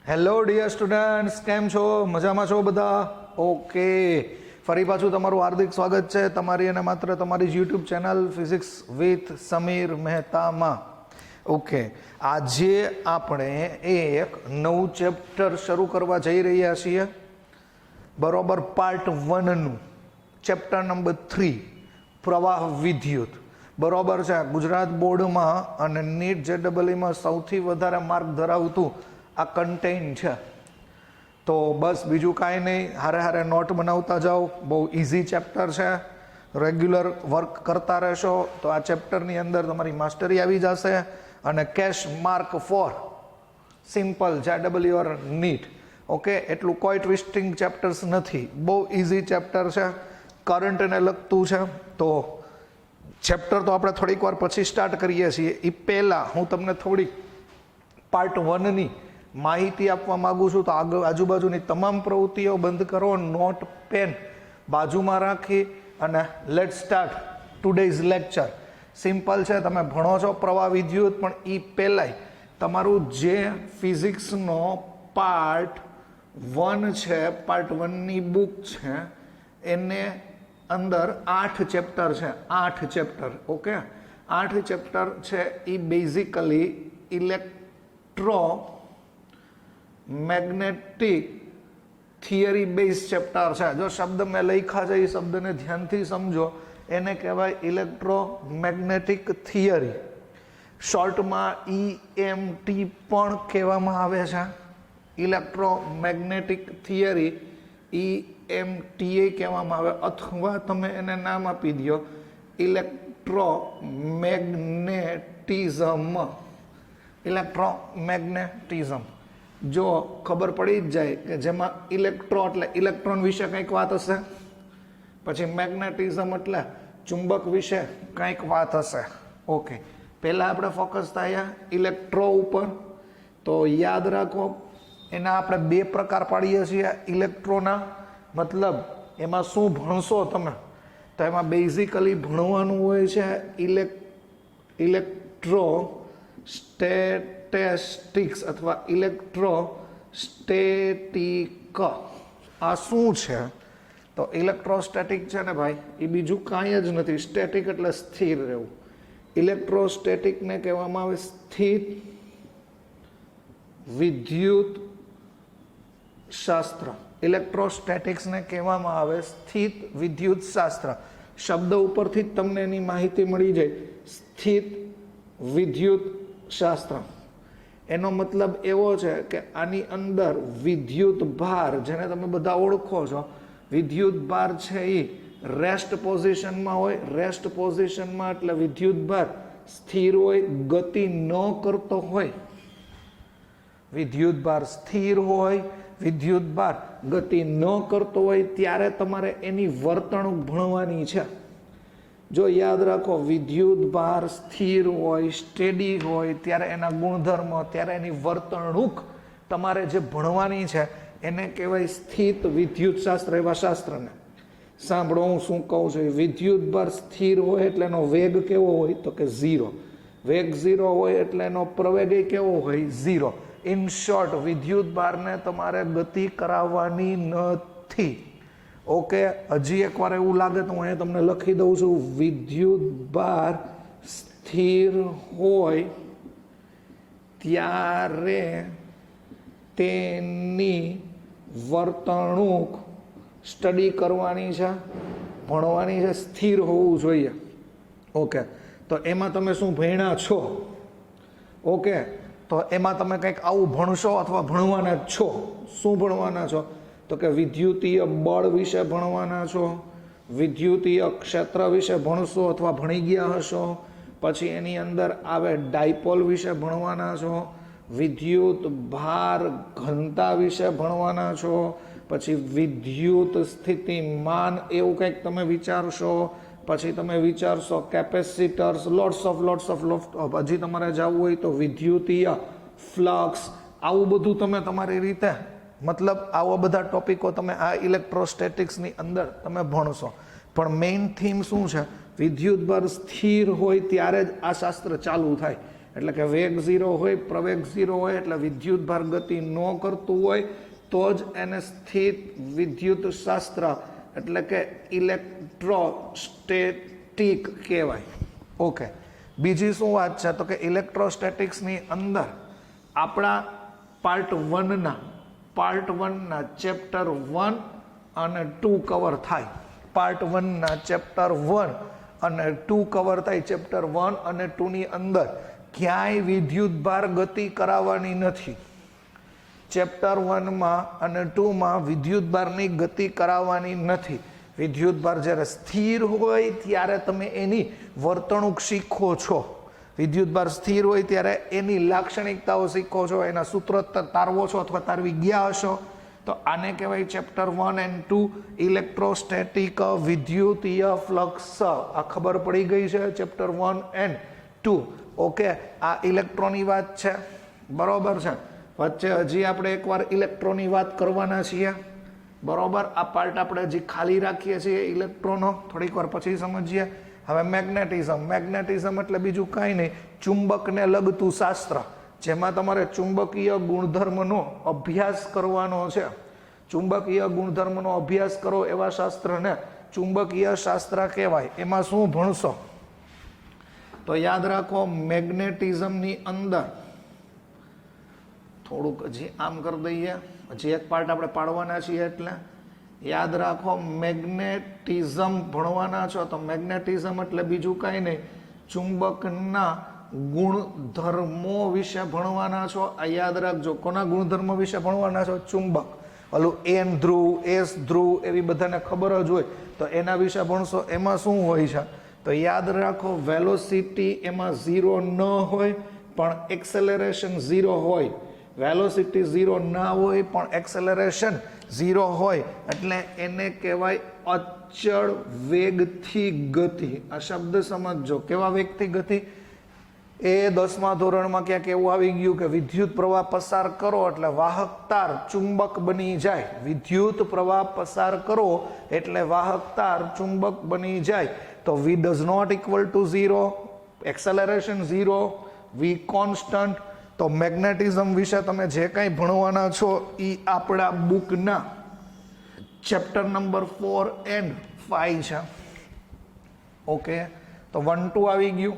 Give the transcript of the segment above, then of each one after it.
Hello dear students, કેમ છો? મજામાં છો બધા? ઓકે, ફરી પાછું તમારું હાર્દિક સ્વાગત છે તમારી અને માત્ર તમારી જ YouTube channel physics with Sameer મહેતામાં. ઓકે, આજે આપણે એક નવું ચેપ્ટર શરૂ કરવા જઈ રહ્યા છીએ, બરોબર? પાર્ટ 1 નું ચેપ્ટર નંબર 3, પ્રવાહ વિદ્યુત. બરોબર છે. ગુજરાત બોર્ડમાં અને નીટ JEEમાં સૌથી વધારે માર્ક ધરાવતું આ કન્ટેન્ટ છે. તો બસ બીજું કાંઈ નહીં, હારે હારે નોટ બનાવતા જાઓ. બહુ ઇઝી ચેપ્ટર છે. રેગ્યુલર વર્ક કરતા રહેશો તો આ ચેપ્ટરની અંદર તમારી માસ્ટરી આવી જશે અને cash mark for simple JEE or NEET. Okay, એટલું કોઈ ટ્વિસ્ટિંગ ચેપ્ટર્સ નથી, બહુ ઇઝી ચેપ્ટર છે, કરંટને લગતું છે. તો ચેપ્ટર તો આપણે થોડીક વાર પછી સ્ટાર્ટ કરીએ છીએ. એ પહેલાં હું તમને થોડીક પાર્ટ 1ની માહિતી આપવા માગું છું. તો આજુબાજુની તમામ પ્રવૃત્તિઓ બંધ કરો, નોટ પેન બાજુમાં રાખી અને late start today's lecture. Simple છે, તમે ભણો છો પ્રવાહ વિદ્યુત, પણ એ પહેલાંય તમારું જે ફિઝિક્સનો પાર્ટ 1 છે, પાર્ટ 1ની બુક છે, એને અંદર 8 ચેપ્ટર છે. 8 ચેપ્ટર. ઓકે, 8 ચેપ્ટર છે એ basically electromagnetic theory base chapter છે. જો શબ્દ મેં લખ્યા છે એ શબ્દને ધ્યાનથી સમજો. એને કહેવાય ઇલેક્ટ્રોમેગ્નેટિક થિયરી. શોર્ટમાં EMT પણ કહેવામાં આવે છે. ઇલેક્ટ્રોમેગ્નેટિક થિયરી EMTA કહેવામાં આવે, અથવા તમે એને નામ આપી દો ઇલેક્ટ્રોમેગ્નેટિઝમ. ઇલેક્ટ્રોમેગ્નેટિઝમ જો ખબર પડી જ જાય કે જેમાં ઇલેક્ટ્રો એટલે ઇલેક્ટ્રોન વિશે કંઈક વાત હશે, પછી મેગ્નેટિઝમ એટલે ચુંબક વિશે કંઈક વાત હશે. ઓકે, પહેલાં આપણે ફોકસ થાય ઇલેક્ટ્રો ઉપર. તો યાદ રાખો, એના આપણે 2 પ્રકાર પાડીએ છીએ ઇલેક્ટ્રોના. મતલબ એમાં શું ભણશો તમે? તો એમાં બેઝિકલી ભણવાનું હોય છે ઇલેક્ટ્રો સ્ટેટિસ્ટિક્સ અથવા ઇલેક્ટ્રોસ્ટેટિક. આ શું છે? તો ઇલેક્ટ્રોસ્ટેટિક છે ને ભાઈ, એ બીજું કાંઈ જ નથી. સ્ટેટિક એટલે સ્થિર રહેવું. ઇલેક્ટ્રોસ્ટેટિકને કહેવામાં આવે સ્થિર વિદ્યુત શાસ્ત્ર. ઇલેક્ટ્રોસ્ટેટિક્સને કહેવામાં આવે સ્થિત વિદ્યુત શાસ્ત્ર. શબ્દ ઉપરથી જ તમને એની માહિતી મળી જાય. સ્થિત વિદ્યુત શાસ્ત્ર એનો મતલબ એવો છે કે આની અંદર વિદ્યુત ભાર, જેને તમે બધા ઓળખો છો, વિદ્યુત ભાર છે એ રેસ્ટ પોઝિશનમાં હોય. રેસ્ટ પોઝિશનમાં એટલે વિદ્યુત ભાર સ્થિર હોય, ગતિ ન કરતો હોય. વિદ્યુત ભાર સ્થિર હોય, વિદ્યુત ભાર ગતિ ન કરતો હોય, ત્યારે તમારે એની વર્તણૂક ભણવાની છે. જો યાદ રાખો, વિદ્યુત ભાર સ્થિર હોય, સ્ટેડી હોય, ત્યારે એના ગુણધર્મો, ત્યારે એની વર્તણૂક તમારે જે ભણવાની છે એને કહેવાય સ્થિત વિદ્યુત શાસ્ત્ર. એવા શાસ્ત્રને સાંભળો હું શું કહું છું. વિદ્યુત ભાર સ્થિર હોય એટલે એનો વેગ કેવો હોય? તો કે 0. વેગ 0 હોય એટલે એનો પ્રવેગ કેવો હોય? 0. ઇન શોર્ટ, વિદ્યુત ભારને તમારે ગતિ કરાવવાની નથી. ઓકે, હજી એકવાર એવું લાગે તો હું અહીંયા તમને લખી દઉં છું. વિદ્યુત ભાર સ્થિર હોય ત્યારે તેની વર્તણૂક સ્ટડી કરવાની છે, ભણવાની છે. સ્થિર હોવું જોઈએ. ઓકે, તો એમાં તમે શું ભણ્યા છો? ઓકે, તો એમાં તમે કંઈક આવું ભણશો અથવા ભણવાના જ છો. શું ભણવાના છો? તો કે વિદ્યુતીય બળ વિશે ભણવાના છો, વિદ્યુતીય ક્ષેત્ર વિશે ભણશો અથવા ભણી ગયા હશો. પછી એની અંદર આવે ડાયપોલ વિશે ભણવાના છો, વિદ્યુત ભાર ઘનતા વિશે ભણવાના છો, પછી વિદ્યુત સ્થિતિમાન એવું કંઈક તમે વિચારશો. પછી તમે વિચારશો કેપેસિટર્સ, લોટ્સ ઓફ હજી તમારે જવું હોય તો વિદ્યુતીય ફ્લક્સ. આવું બધું તમે તમારી રીતે, મતલબ આવા બધા ટોપિકો તમે આ ઇલેક્ટ્રોસ્ટેટિક્સની અંદર તમે ભણશો. પણ મેઇન થીમ શું છે? વિદ્યુત ભાર સ્થિર હોય ત્યારે જ આ શાસ્ત્ર ચાલુ થાય. એટલે કે વેગ 0 હોય, પ્રવેગ 0 હોય, એટલે વિદ્યુતભાર ગતિ ન કરતું હોય તો જ એને સ્થિત વિદ્યુત શાસ્ત્ર એટલે કે ઇલેક્ટ્રોસ્ટેટિક કહેવાય. ઓકે, બીજી શું વાત છે તો કે ઇલેક્ટ્રોસ્ટેટિક્સની અંદર આપણા પાર્ટ 1ના ચેપ્ટર 1 અને 2 કવર થાય. પાર્ટ 1ના ચેપ્ટર 1 અને 2 કવર થાય. ચેપ્ટર 1 અને 2 ની અંદર ક્યાંય વિદ્યુતભાર ગતિ કરાવવાની નથી. ચેપ્ટર 1માં અને 2માં વિદ્યુતભારની ગતિ કરાવવાની નથી. વિદ્યુતભાર જ્યારે સ્થિર હોય ત્યારે તમે એની વર્તણૂક શીખો છો. વિદ્યુતભાર સ્થિર હોય ત્યારે એની લાક્ષણિકતાઓ શીખો છો, એના સૂત્રો તારવો છો અથવા તારવી ગયા હશો. તો આને કહેવાય ચેપ્ટર 1 એન્ડ 2 ઇલેક્ટ્રોસ્ટેટિક વિદ્યુતીય ફ્લક્સ. આ ખબર પડી ગઈ છે ચેપ્ટર 1 એન્ડ 2. ઓકે, આ ઇલેક્ટ્રોનની વાત છે, બરોબર છે. વચ્ચે હજી આપણે એકવાર ઇલેક્ટ્રોનની વાત કરવાના છીએ, બરોબર. આ પાર્ટ આપણે હજી ખાલી રાખીએ છીએ ઇલેક્ટ્રોનો, થોડીક વાર પછી સમજીએ. હવે મેગ્નેટિઝમ એટલે બીજું કાંઈ નહીં, ચુંબકને લગતું શાસ્ત્ર, જેમાં તમારે ચુંબકીય ગુણધર્મનો અભ્યાસ કરવાનો છે. ચુંબકીય ગુણધર્મનો અભ્યાસ કરો એવા શાસ્ત્રને ચુંબકીય શાસ્ત્ર કહેવાય. એમાં શું ભણશો તો યાદ રાખો, મેગ્નેટિઝમની અંદર થોડુંક હજી આમ કરી દઈએ, હજી એક પાર્ટ આપણે પાડવાના છીએ, એટલે યાદ રાખો મેગ્નેટિઝમ ભણવાના છો. તો મેગ્નેટિઝમ એટલે બીજું કાંઈ નહીં, ચુંબકના ગુણધર્મો વિશે ભણવાના છો. આ યાદ રાખજો. કોના ગુણધર્મો વિશે ભણવાના છો? ચુંબક. ઓલું N ધ્રુવ, S ધ્રુવ એવી બધાને ખબર જ હોય, તો એના વિશે ભણશો. એમાં શું હોય છે તો યાદ રાખો, વેલોસિટી એમાં 0 ન હોય પણ એક્સેલરેશન 0 હોય. વેલોસિટી 0 ના હોય પણ એક્સેલરેશન 0 હોય એટલે એને કહેવાય અચળ વેગથી ગતિ. આ શબ્દ સમજજો. કેવા વેગથી ગતિ? એ 10મા ધોરણમાં ક્યાંક એવું આવી ગયું કે વિદ્યુત પ્રવાહ પસાર કરો એટલે વાહક તાર ચુંબક બની જાય. વિદ્યુત પ્રવાહ પસાર કરો એટલે વાહક તાર ચુંબક બની જાય. તો v does not equal to 0, acceleration 0, v constant. તો મેગ્નેટિઝમ વિશે તમે જે કંઈ ભણવાના છો એ આપણા બુકના ચેપ્ટર નંબર 4 એન્ડ 5 છે. ઓકે, તો 1 2 આવી ગયું,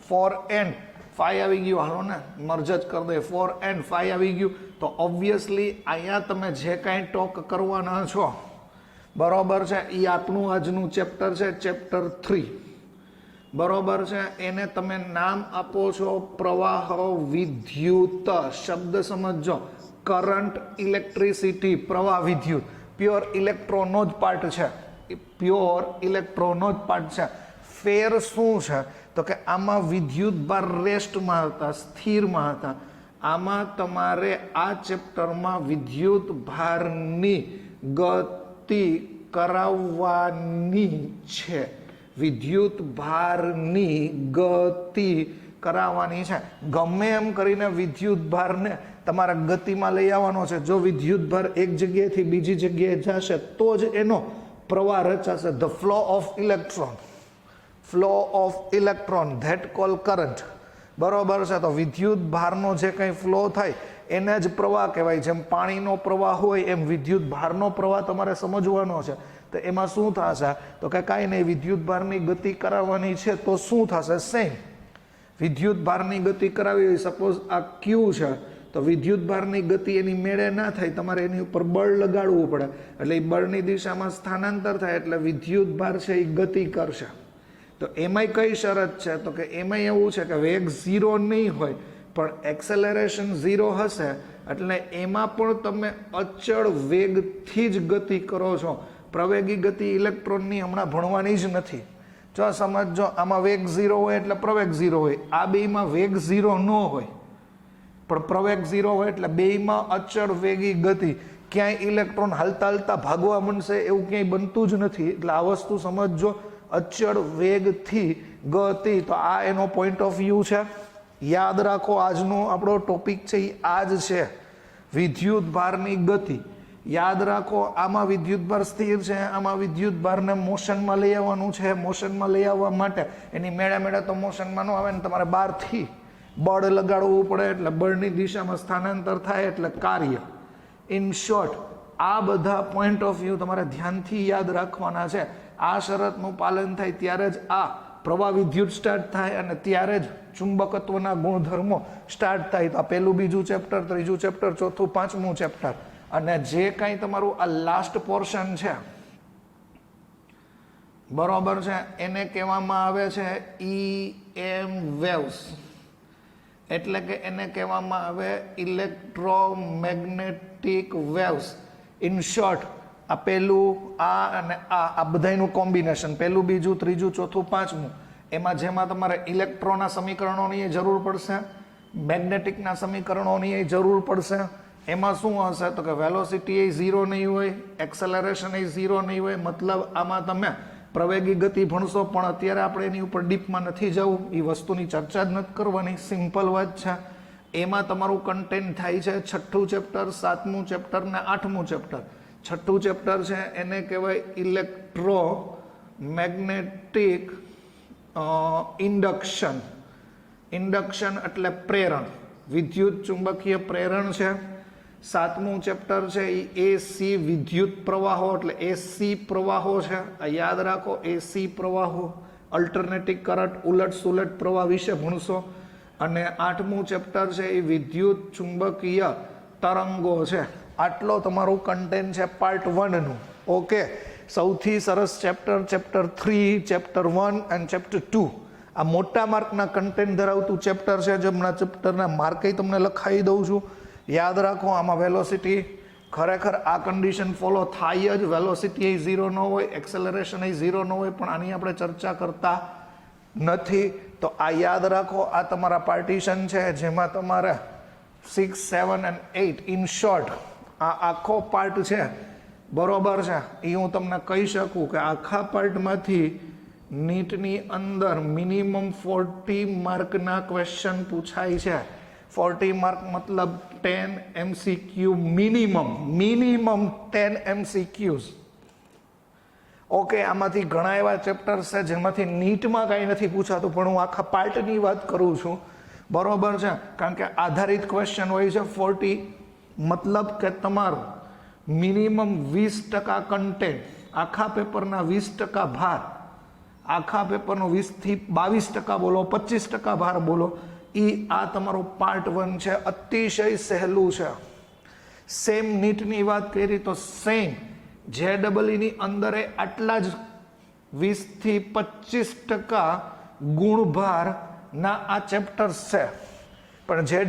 4 એન્ડ 5 આવી ગયું. હાલો ને મર્જ જ કરી દે, 4 એન્ડ 5 આવી ગયું. તો ઓબ્વિયસલી અહીંયા તમે જે કાંઈ ટોક કરવાના છો, બરોબર છે, એ આપણું આજનું ચેપ્ટર છે, ચેપ્ટર 3, બરોબર છે. એને તમે નામ આપો છો પ્રવાહ વિદ્યુત. શબ્દ સમજો, કરંટ, ઇલેક્ટ્રિસિટી, પ્રવાહ વિદ્યુત. પ્યોર ઇલેક્ટ્રોનો જ પાર્ટ છે, પ્યોર ઇલેક્ટ્રોનો જ પાર્ટ છે. ફેર શું છે તો કે આમાં વિદ્યુતભાર રેસ્ટમાં હતા, સ્થિરમાં હતા. આમાં તમારે આ ચેપ્ટરમાં વિદ્યુતભારની ગતિ કરાવવાની છે. વિદ્યુતભારની ગતિ કરાવવાની છે. ગમે એમ કરીને વિદ્યુતભારને તમારા ગતિમાં લઈ આવવાનો છે. જો વિદ્યુતભાર એક જગ્યાએથી બીજી જગ્યાએ જશે તો જ એનો પ્રવાહ રચાશે. The flow of electron that call current, બરોબર છે. તો વિદ્યુતભારનો જે કંઈ ફ્લો થાય એને જ પ્રવાહ કહેવાય. જેમ પાણીનો પ્રવાહ હોય એમ વિદ્યુતભારનો પ્રવાહ તમારે સમજવાનો છે. તો એમાં શું થશે તો કે કાંઈ નહીં, વિદ્યુતભારની ગતિ કરાવવાની છે તો શું થશે? સેમ વિદ્યુતભારની ગતિ કરાવી હોય, સપોઝ આ ક્યુ છે, તો વિદ્યુતભારની ગતિ એની મેળે ના થાય, તમારે એની ઉપર બળ લગાડવું પડે. એટલે એ બળની દિશામાં સ્થાનાંતર થાય એટલે વિદ્યુતભાર છે એ ગતિ કરશે. તો એમાંય કઈ શરત છે તો કે એમાંય એવું છે કે વેગ 0 નહીં હોય પણ એક્સેલરેશન 0 હશે, એટલે એમાં પણ તમે અચળ વેગથી જ ગતિ કરો છો. પ્રવેગી ગતિ ઇલેક્ટ્રોનની હમણાં ભણવાની જ નથી. જો સમજો, આમાં વેગ 0 હોય એટલે પ્રવેગ 0 હોય. આ બેમાં વેગ 0 ન હોય પણ પ્રવેગ 0 હોય એટલે બેમાં અચળ વેગી ગતિ. ક્યાંય ઇલેક્ટ્રોન હાલતા હાલતા ભાગવા બનશે એવું ક્યાંય બનતું જ નથી. એટલે આ વસ્તુ સમજજો, અચળ વેગથી ગતિ. તો આ એનો પોઈન્ટ ઓફ વ્યૂ છે. યાદ રાખો, આજનો આપણો ટોપિક છે એ આ જ છે, વિદ્યુતભારની ગતિ. યાદ રાખો, આમાં વિદ્યુતભાર સ્થિર છે, આમાં વિદ્યુતભારને મોશનમાં લઈ આવવાનું છે. મોશનમાં લઈ આવવા માટે એની મેળે તો મોશનમાં ન આવે ને તમારે બહારથી બળ લગાડવું પડે એટલે બળની દિશામાં સ્થાનાંતર થાય એટલે કાર્ય. ઇન શોર્ટ આ બધા પોઈન્ટ ઓફ વ્યૂ તમારે ધ્યાનથી યાદ રાખવાના છે. આ શરતનું પાલન થાય ત્યારે જ આ પ્રવાહ વિદ્યુત સ્ટાર્ટ થાય અને ત્યારે જ ચુંબકત્વના ગુણધર્મો સ્ટાર્ટ થાય. તો આ પહેલું બીજું ચેપ્ટર, ત્રીજું ચેપ્ટર, ચોથું પાંચમું ચેપ્ટર. અને જે કાંઈ તમારું આ લાસ્ટ પોર્શન છે બરોબર છે એને કહેવામાં આવે છે EM વેવ્સ, એટલે કે એને કહેવામાં આવે ઇલેક્ટ્રોમેગ્નેટિક વેવ્સ. ઇન શોર્ટ આ પહેલું આ અને આ બધાનું કોમ્બિનેશન, પહેલું બીજું ત્રીજું ચોથું પાંચમું, એમાં જેમાં તમારે ઇલેક્ટ્રોના સમીકરણોની જરૂર પડશે, મેગ્નેટિકના સમીકરણોની જરૂર પડશે. એમાં શું હશે તો કે વેલોસિટી એ ઝીરો નહીં હોય, એક્સેલરેશન એ ઝીરો નહીં હોય. મતલબ આમાં તમે પ્રવેગી ગતિ ભણશો, પણ અત્યારે આપણે એની ઉપર ડીપમાં નથી જવું, એ વસ્તુની ચર્ચા જ નથી કરવાની, સિમ્પલ વાત છે. એમાં તમારું કન્ટેન્ટ થાય છે છઠ્ઠું ચેપ્ટર, સાતમું ચેપ્ટર ને આઠમું ચેપ્ટર. છઠ્ઠું ચેપ્ટર છે એને કહેવાય ઇલેક્ટ્રો મેગ્નેટિક ઇન્ડક્શન. ઇન્ડક્શન એટલે પ્રેરણ, વિદ્યુત ચુંબકીય પ્રેરણ છે. સાતમું ચેપ્ટર છે એ એસી વિદ્યુત પ્રવાહો એટલે એસી પ્રવાહો છે. આ યાદ રાખો, એસી પ્રવાહો, અલ્ટરનેટિંગ કરંટ, ઉલટ સુલટ પ્રવાહ વિશે ભણશો. અને આઠમું ચેપ્ટર છે એ વિદ્યુત ચુંબકીય તરંગો છે. આટલો તમારું કન્ટેન્ટ છે પાર્ટ 1 નું. ઓકે, સૌથી સરસ chapter chapter 3, chapter 1 and chapter 2. આ મોટા માર્કના કન્ટેન્ટ ધરાવતું ચેપ્ટર છે. જેમના ચેપ્ટરના માર્કે તમને લખાવી દઉં છું. યાદ રાખો, આમાં વેલોસિટી ખરેખર આ કન્ડિશન ફોલો થાય જ. વેલોસિટી એ ઝીરો ન હોય, એક્સેલરેશન એ ઝીરો ન હોય, પણ આની આપણે ચર્ચા કરતા નથી. તો આ યાદ રાખો, આ તમારા પાર્ટીશન છે જેમાં તમારે 6, 7 અને 8 ઇન શોર્ટ આ આખો પાર્ટ છે બરોબર છે. એ હું તમને કહી શકું કે આખા પાર્ટમાંથી નીટની અંદર મિનિમમ 40 માર્કના ક્વેશ્ચન પૂછાય છે. 40 માર્ક મતલબ 10 MCQ મિનિમમ 10 MCQs. ઓકે, આમાંથી ઘણા એવા ચેપ્ટર્સ છે જેમાંથી નીટમાં કાંઈ નથી પૂછાતું, પણ હું આખા પાર્ટની વાત કરું છું બરોબર છે. કારણ કે આધારિત ક્વેશ્ચન હોય છે 40, મતલબ કે તમારું મિનિમમ 20% કન્ટેન્ટ, આખા પેપરના 20% ભાર, આખા પેપરનો 20 થી 22% બોલો, 25% ભાર બોલો, એ આ તમારું પાર્ટ 1 છે. અતિશય સહેલું છે. સેમ નીટની વાત કરી તો સેમ JEE અંદર આટલા જ 20 થી 25% ગુણભારના આ ચેપ્ટર્સ છે. પણ JEE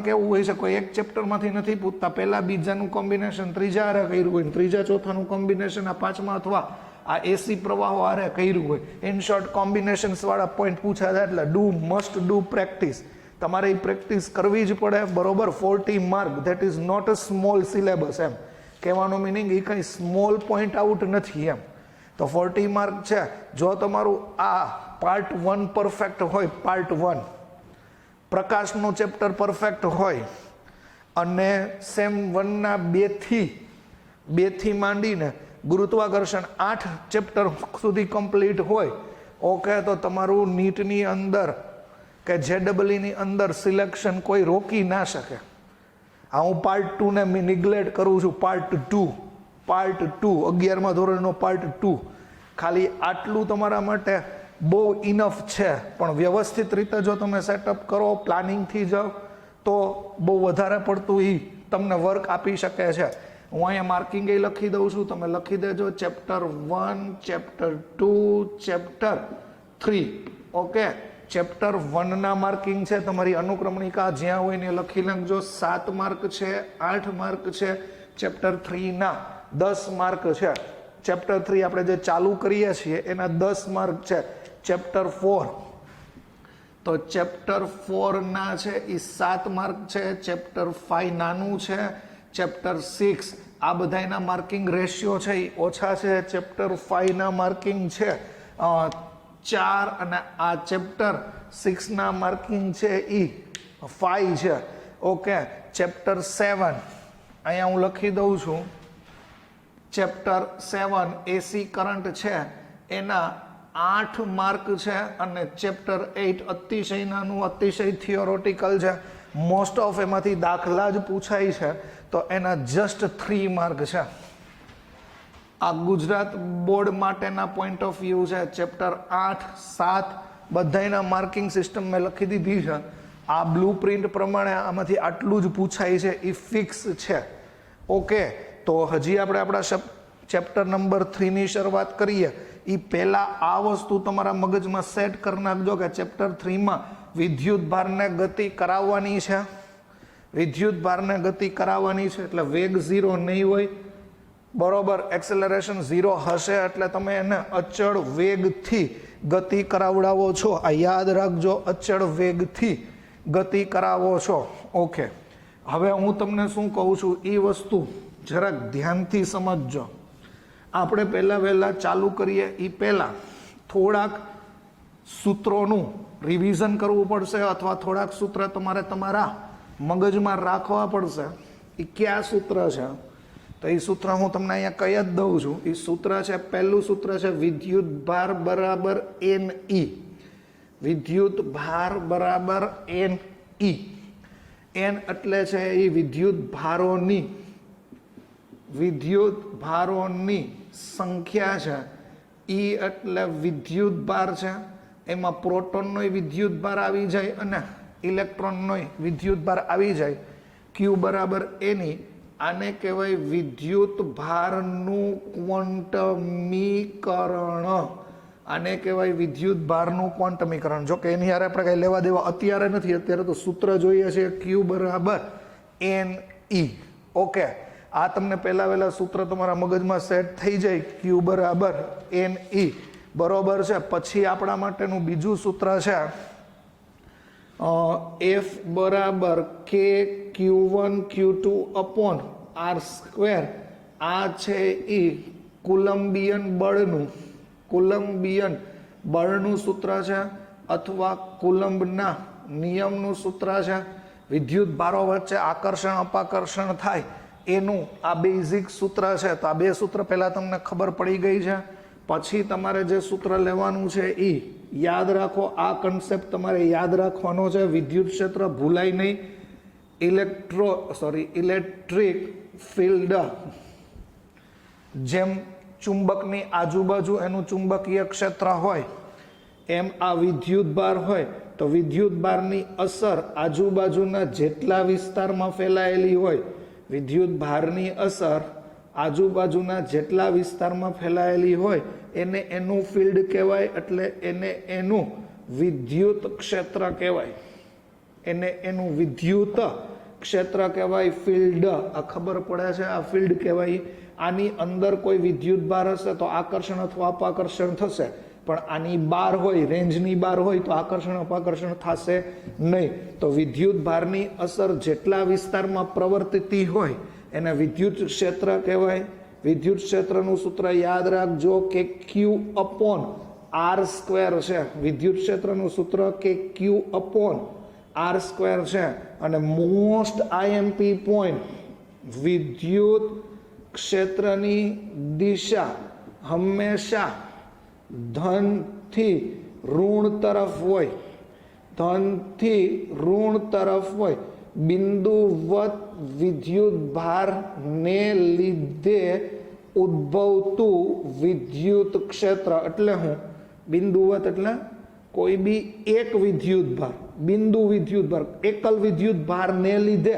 કેવું હોય છે, કોઈ એક ચેપ્ટરમાંથી નથી પૂછતા. પહેલા બીજાનું કોમ્બિનેશન ત્રીજા હારે કર્યું હોય, ત્રીજા ચોથાનું કોમ્બિનેશન આ પાંચમા અથવા આ એસી પ્રવાહો હારે કર્યું હોય. ઇન શોર્ટ કોમ્બિનેશન્સ વાળા પોઈન્ટ પૂછ્યા છે. એટલે મસ્ટ ડુ પ્રેક્ટિસ. તમારે એ પ્રેક્ટિસ કરવી જ પડે બરોબર. 40 mark that is not a small syllabus. એમ કહેવાનું મિનિંગ એ કંઈ સ્મોલ પોઈન્ટ આઉટ નથી એમ. તો 40 માર્ક છે. જો તમારું આ પાર્ટ 1 પરફેક્ટ હોય, પાર્ટ 1 પ્રકાશનું ચેપ્ટર પરફેક્ટ હોય અને સેમ 1ના 2 થી માંડીને ગુરુત્વાકર્ષણ 8 ચેપ્ટર સુધી કમ્પ્લીટ હોય, ઓકે, તો તમારું નીટની અંદર કે JEE અંદર સિલેક્શન કોઈ રોકી ના શકે. આ હું પાર્ટ 2 ને નિગ્લેક્ટ કરું છું. પાર્ટ 2 11મા ધોરણનો પાર્ટ 2 ખાલી આટલું તમારા માટે બહુ ઇનફ છે. પણ વ્યવસ્થિત રીતે જો તમે સેટઅપ કરો, પ્લાનિંગથી જાઓ, તો બહુ વધારે પડતું એ તમને વર્ક આપી શકે છે. હું અહીંયા માર્કિંગ એ લખી દઉં છું, તમે લખી દેજો. Chapter 1, chapter 2, chapter 3. Okay, chapter 1ના માર્કિંગ છે તમારી અનુક્રમણિકા જ્યાં હોય ને લખી નાખજો. 7 માર્ક છે, 8 માર્ક છે. ચેપ્ટર 3ના 10 માર્ક છે. ચેપ્ટર 3 આપણે જે ચાલુ કરીએ છીએ એના 10 માર્ક છે. ચેપ્ટર 4, તો ચેપ્ટર 4ના છે એ 7 માર્ક છે. ચેપ્ટર 5 નાનું છે. ચેપ્ટર 6 આ બધાના માર્કિંગ રેશિયો છે એ ઓછા છે. ચેપ્ટર 5ના માર્કિંગ છે 4 અને આ ચેપ્ટર 6ના માર્કિંગ છે એ 5 છે. ઓકે, ચેપ્ટર 7 અહીંયા હું લખી દઉં છું. ચેપ્ટર 7 એસી કરંટ છે એના 8 માર્ક છે અને ચેપ્ટર 8 અતિશય નાનું, અતિશય થિયોરોટિકલ છે. મોસ્ટ ઓફ એમાંથી દાખલા જ પૂછાય છે, તો એના જસ્ટ 3 માર્ક છે. આ ગુજરાત બોર્ડ માટેના પોઈન્ટ ઓફ વ્યૂ છે. ચેપ્ટર 8, 7 બધાયના માર્કિંગ સિસ્ટમ મેં લખી દીધી છે. આ બ્લુ પ્રિન્ટ પ્રમાણે આમાંથી આટલું જ પૂછાય છે, એ ફિક્સ છે. ઓકે, તો હજી આપણે આપણા ચેપ્ટર નંબર 3ની શરૂઆત કરીએ એ પહેલાં આ વસ્તુ તમારા મગજમાં સેટ કરી નાખજો કે ચેપ્ટર 3માં વિદ્યુત ભારને ગતિ કરાવવાની છે. વિદ્યુત ભારને ગતિ કરાવવાની છે એટલે વેગ 0 નહીં હોય, બરોબર. એક્સેલરેશન 0 હશે એટલે તમે એને અચળ વેગથી ગતિ કરાવડાવો છો. આ યાદ રાખજો, અચળ વેગથી ગતિ કરાવો છો. ઓકે, હવે હું તમને શું કહું છું એ વસ્તુ જરાક ધ્યાનથી સમજજો. આપણે વહેલા ચાલુ કરીએ એ પહેલાં થોડાક સૂત્રોનું રિવિઝન કરવું પડશે, અથવા થોડાક સૂત્ર તમારે તમારા મગજમાં રાખવા પડશે. એ કયા સૂત્ર છે? તો એ સૂત્ર હું તમને અહીંયા કહી જ દઉં છું. એ સૂત્ર છે, પહેલું સૂત્ર છે વિદ્યુત ભાર બરાબર NE. વિદ્યુત ભાર બરાબર NE. N એટલે છે એ વિદ્યુત ભારોની સંખ્યા છે. E એટલે વિદ્યુત ભાર છે. એમાં પ્રોટોનનો વિદ્યુત ભાર આવી જાય અને ઇલેક્ટ્રોનનો વિદ્યુત ભાર આવી જાય. Q બરાબર NE. આને કહેવાય વિદ્યુત ભારનું ક્વોન્ટમીકરણ. આને કહેવાય વિદ્યુત ભારનું ક્વોન્ટમીકરણ. જો કે એની હારે આપણે કંઈ લેવા દેવા અત્યારે નથી, અત્યારે તો સૂત્ર જોઈએ છે Q બરાબર NE. ઓકે, આ તમને પહેલા સૂત્ર તમારા મગજમાં સેટ થઈ જાય, Q બરાબર NE, બરોબર છે. પછી આપણા માટેનું બીજું સૂત્ર છે F બરાબર K Q1 Q2 upon R². આ છે એ કુલંબિયન બળનું સૂત્ર છે, અથવા કુલંબના નિયમનું સૂત્ર છે. વિદ્યુત ભારો વચ્ચે આકર્ષણ અપાકર્ષણ થાય એનું આ બેઝિક સૂત્ર છે. તો આ બે સૂત્ર પહેલાં તમને ખબર પડી ગઈ છે. પછી તમારે જે સૂત્ર લેવાનું છે એ યાદ રાખો. આ કન્સેપ્ટ તમારે યાદ રાખવાનો છે. વિદ્યુત ક્ષેત્ર ભૂલાય નહીં. ઇલેક્ટ્રિક ફિલ્ડ, જેમ ચુંબકની આજુબાજુ એનું ચુંબકીય ક્ષેત્ર હોય એમ આ વિદ્યુત ભાર હોય, તો વિદ્યુત ભારની અસર આજુબાજુના જેટલા વિસ્તારમાં ફેલાયેલી હોય, વિદ્યુત ભારની અસર આજુબાજુના જેટલા વિસ્તારમાં ફેલાયેલી હોય એને એનું ફિલ્ડ કહેવાય. એટલે એને એનું વિદ્યુત ક્ષેત્ર કહેવાય. એનું વિદ્યુત ક્ષેત્ર કહેવાય, ફિલ્ડ. આ ખબર પડે છે, આ ફિલ્ડ કહેવાય. આની અંદર કોઈ વિદ્યુત ભાર હશે તો આકર્ષણ અથવા અપાકર્ષણ થશે, પણ આની બહાર હોય, રેન્જની બહાર હોય તો આકર્ષણ અપાકર્ષણ થશે નહીં. તો વિદ્યુત ભારની અસર જેટલા વિસ્તારમાં પ્રવર્તતી હોય એને વિદ્યુત ક્ષેત્ર કહેવાય. વિદ્યુત ક્ષેત્રનું સૂત્ર યાદ રાખજો કે Q અપોન R² છે. વિદ્યુત ક્ષેત્રનું સૂત્ર કે Q અપોન R² છે. અને મોસ્ટ IMP પોઈન્ટ, વિદ્યુત ક્ષેત્રની દિશા હંમેશા ધનથી ઋણ તરફ હોય. બિંદુવત વિદ્યુત ભારને લીધે ઉદ્ભવતું વિદ્યુત ક્ષેત્ર. એટલે હું બિંદુવત એટલે કોઈ બી એક વિદ્યુત ભાર, બિંદુ વિદ્યુત ભાર, એકલ વિદ્યુત ભારને લીધે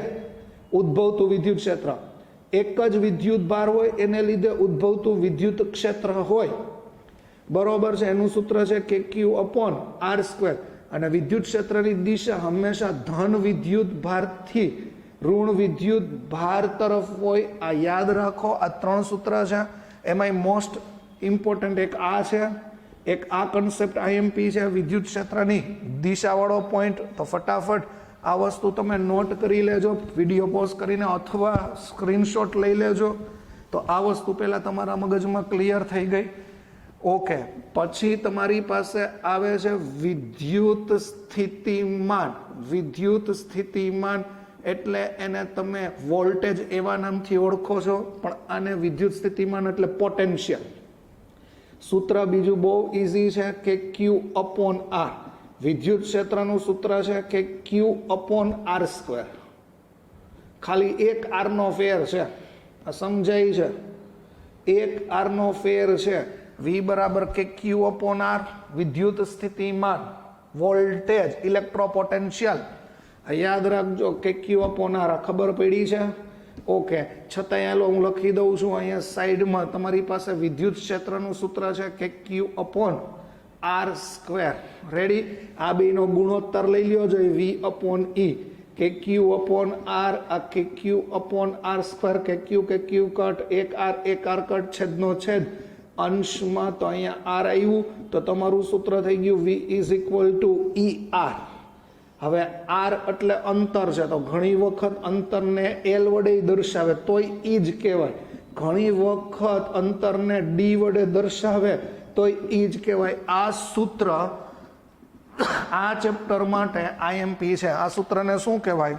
ઉદ્ભવતું વિદ્યુત ક્ષેત્ર. એક જ વિદ્યુત ભાર હોય એને લીધે ઉદ્ભવતું વિદ્યુત ક્ષેત્ર હોય, બરોબર છે. એનું સૂત્ર છે કે Q અપોન R². અને વિદ્યુત ક્ષેત્રની દિશા હંમેશા ધન વિદ્યુત ભારથી ઋણ વિદ્યુત ભાર તરફ હોય. આ યાદ રાખો. આ 3 સૂત્ર છે. એમાંય મોસ્ટ ઇમ્પોર્ટન્ટ એક આ છે, એક આ કન્સેપ્ટ IMP છે, વિદ્યુત ક્ષેત્રની દિશાવાળો પોઈન્ટ. તો ફટાફટ આ વસ્તુ તમે નોટ કરી લેજો, વિડીયો પોઝ કરીને, અથવા સ્ક્રીનશોટ લઈ લેજો. તો આ વસ્તુ પહેલાં તમારા મગજમાં ક્લિયર થઈ ગઈ. ઓકે, પછી તમારી પાસે આવે છે વિદ્યુત સ્થિતિમાન. એટલે એને તમે વોલ્ટેજ એવા નામથી ઓળખો છો, પણ આને વિદ્યુત સ્થિતિમાન એટલે પોટેન્શિયલ. સૂત્ર બીજું બહુ ઇઝી છે કે Q/R. વિદ્યુત ક્ષેત્રનું સૂત્ર છે કે Q/R². ખાલી એક R નો ફેર છે, આ સમજાય છે? એક R નો ફેર છે. V બરાબર કે Q/R, વિદ્યુત સ્થિતિમાન, વોલ્ટેજ, ઇલેક્ટ્રોપોટેન્શિયલ. યાદ રાખજો કે Q/R. ખબર પડી છે? ઓકે, છતાં હાલો હું લખી દઉં છું અહીંયા સાઈડમાં. તમારી પાસે વિદ્યુત ક્ષેત્રનું સૂત્ર છે કે Q/R². રેડી? આ બેનો ગુણોત્તર લઈ લ્યો જોઈએ V/E કે Q/R, આ કે Q/R², કે Q કટ, એક R કટ, છેદનો છેદ, અંશમાં તો અહીંયા R આવ્યું તો તમારું સૂત્ર થઈ ગયું V = ER. હવે R એટલે અંતર છે, તો ઘણી વખત અંતરને L વડે દર્શાવે તોય E જ કહેવાય, ઘણી વખત અંતરને D વડે દર્શાવે તોય E જ કહેવાય. આ સૂત્ર આ ચેપ્ટર માટે IMP છે. આ સૂત્રને શું કહેવાય?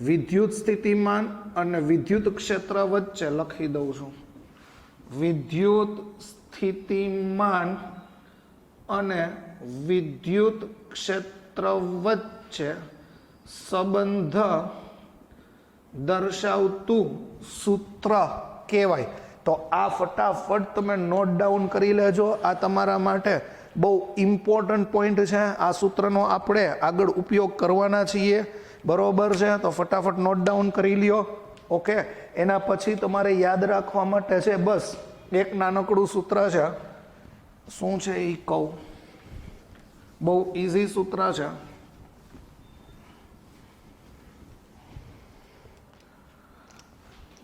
વિદ્યુત સ્થિતિમાન અને વિદ્યુત ક્ષેત્ર વચ્ચે લખી દઉં છું. વિદ્યુત સ્થિતિમાન અને વિદ્યુત ક્ષેત્ર વચ્ચે સંબંધ દર્શાવતું સૂત્ર કહેવાય. તો આ ફટાફટ તમે નોટ ડાઉન કરી લેજો. આ તમારા માટે બહુ ઇમ્પોર્ટન્ટ પોઈન્ટ છે. આ સૂત્રનો આપણે આગળ ઉપયોગ કરવાના છીએ, બરોબર છે? તો ફટાફટ નોટ ડાઉન કરી લ્યો. ઓકે, એના પછી તમારે યાદ રાખવા માટે છે બસ એક નાનકડું સૂત્ર છે. શું છે એ કહું, બહુ ઇઝી સૂત્ર છે.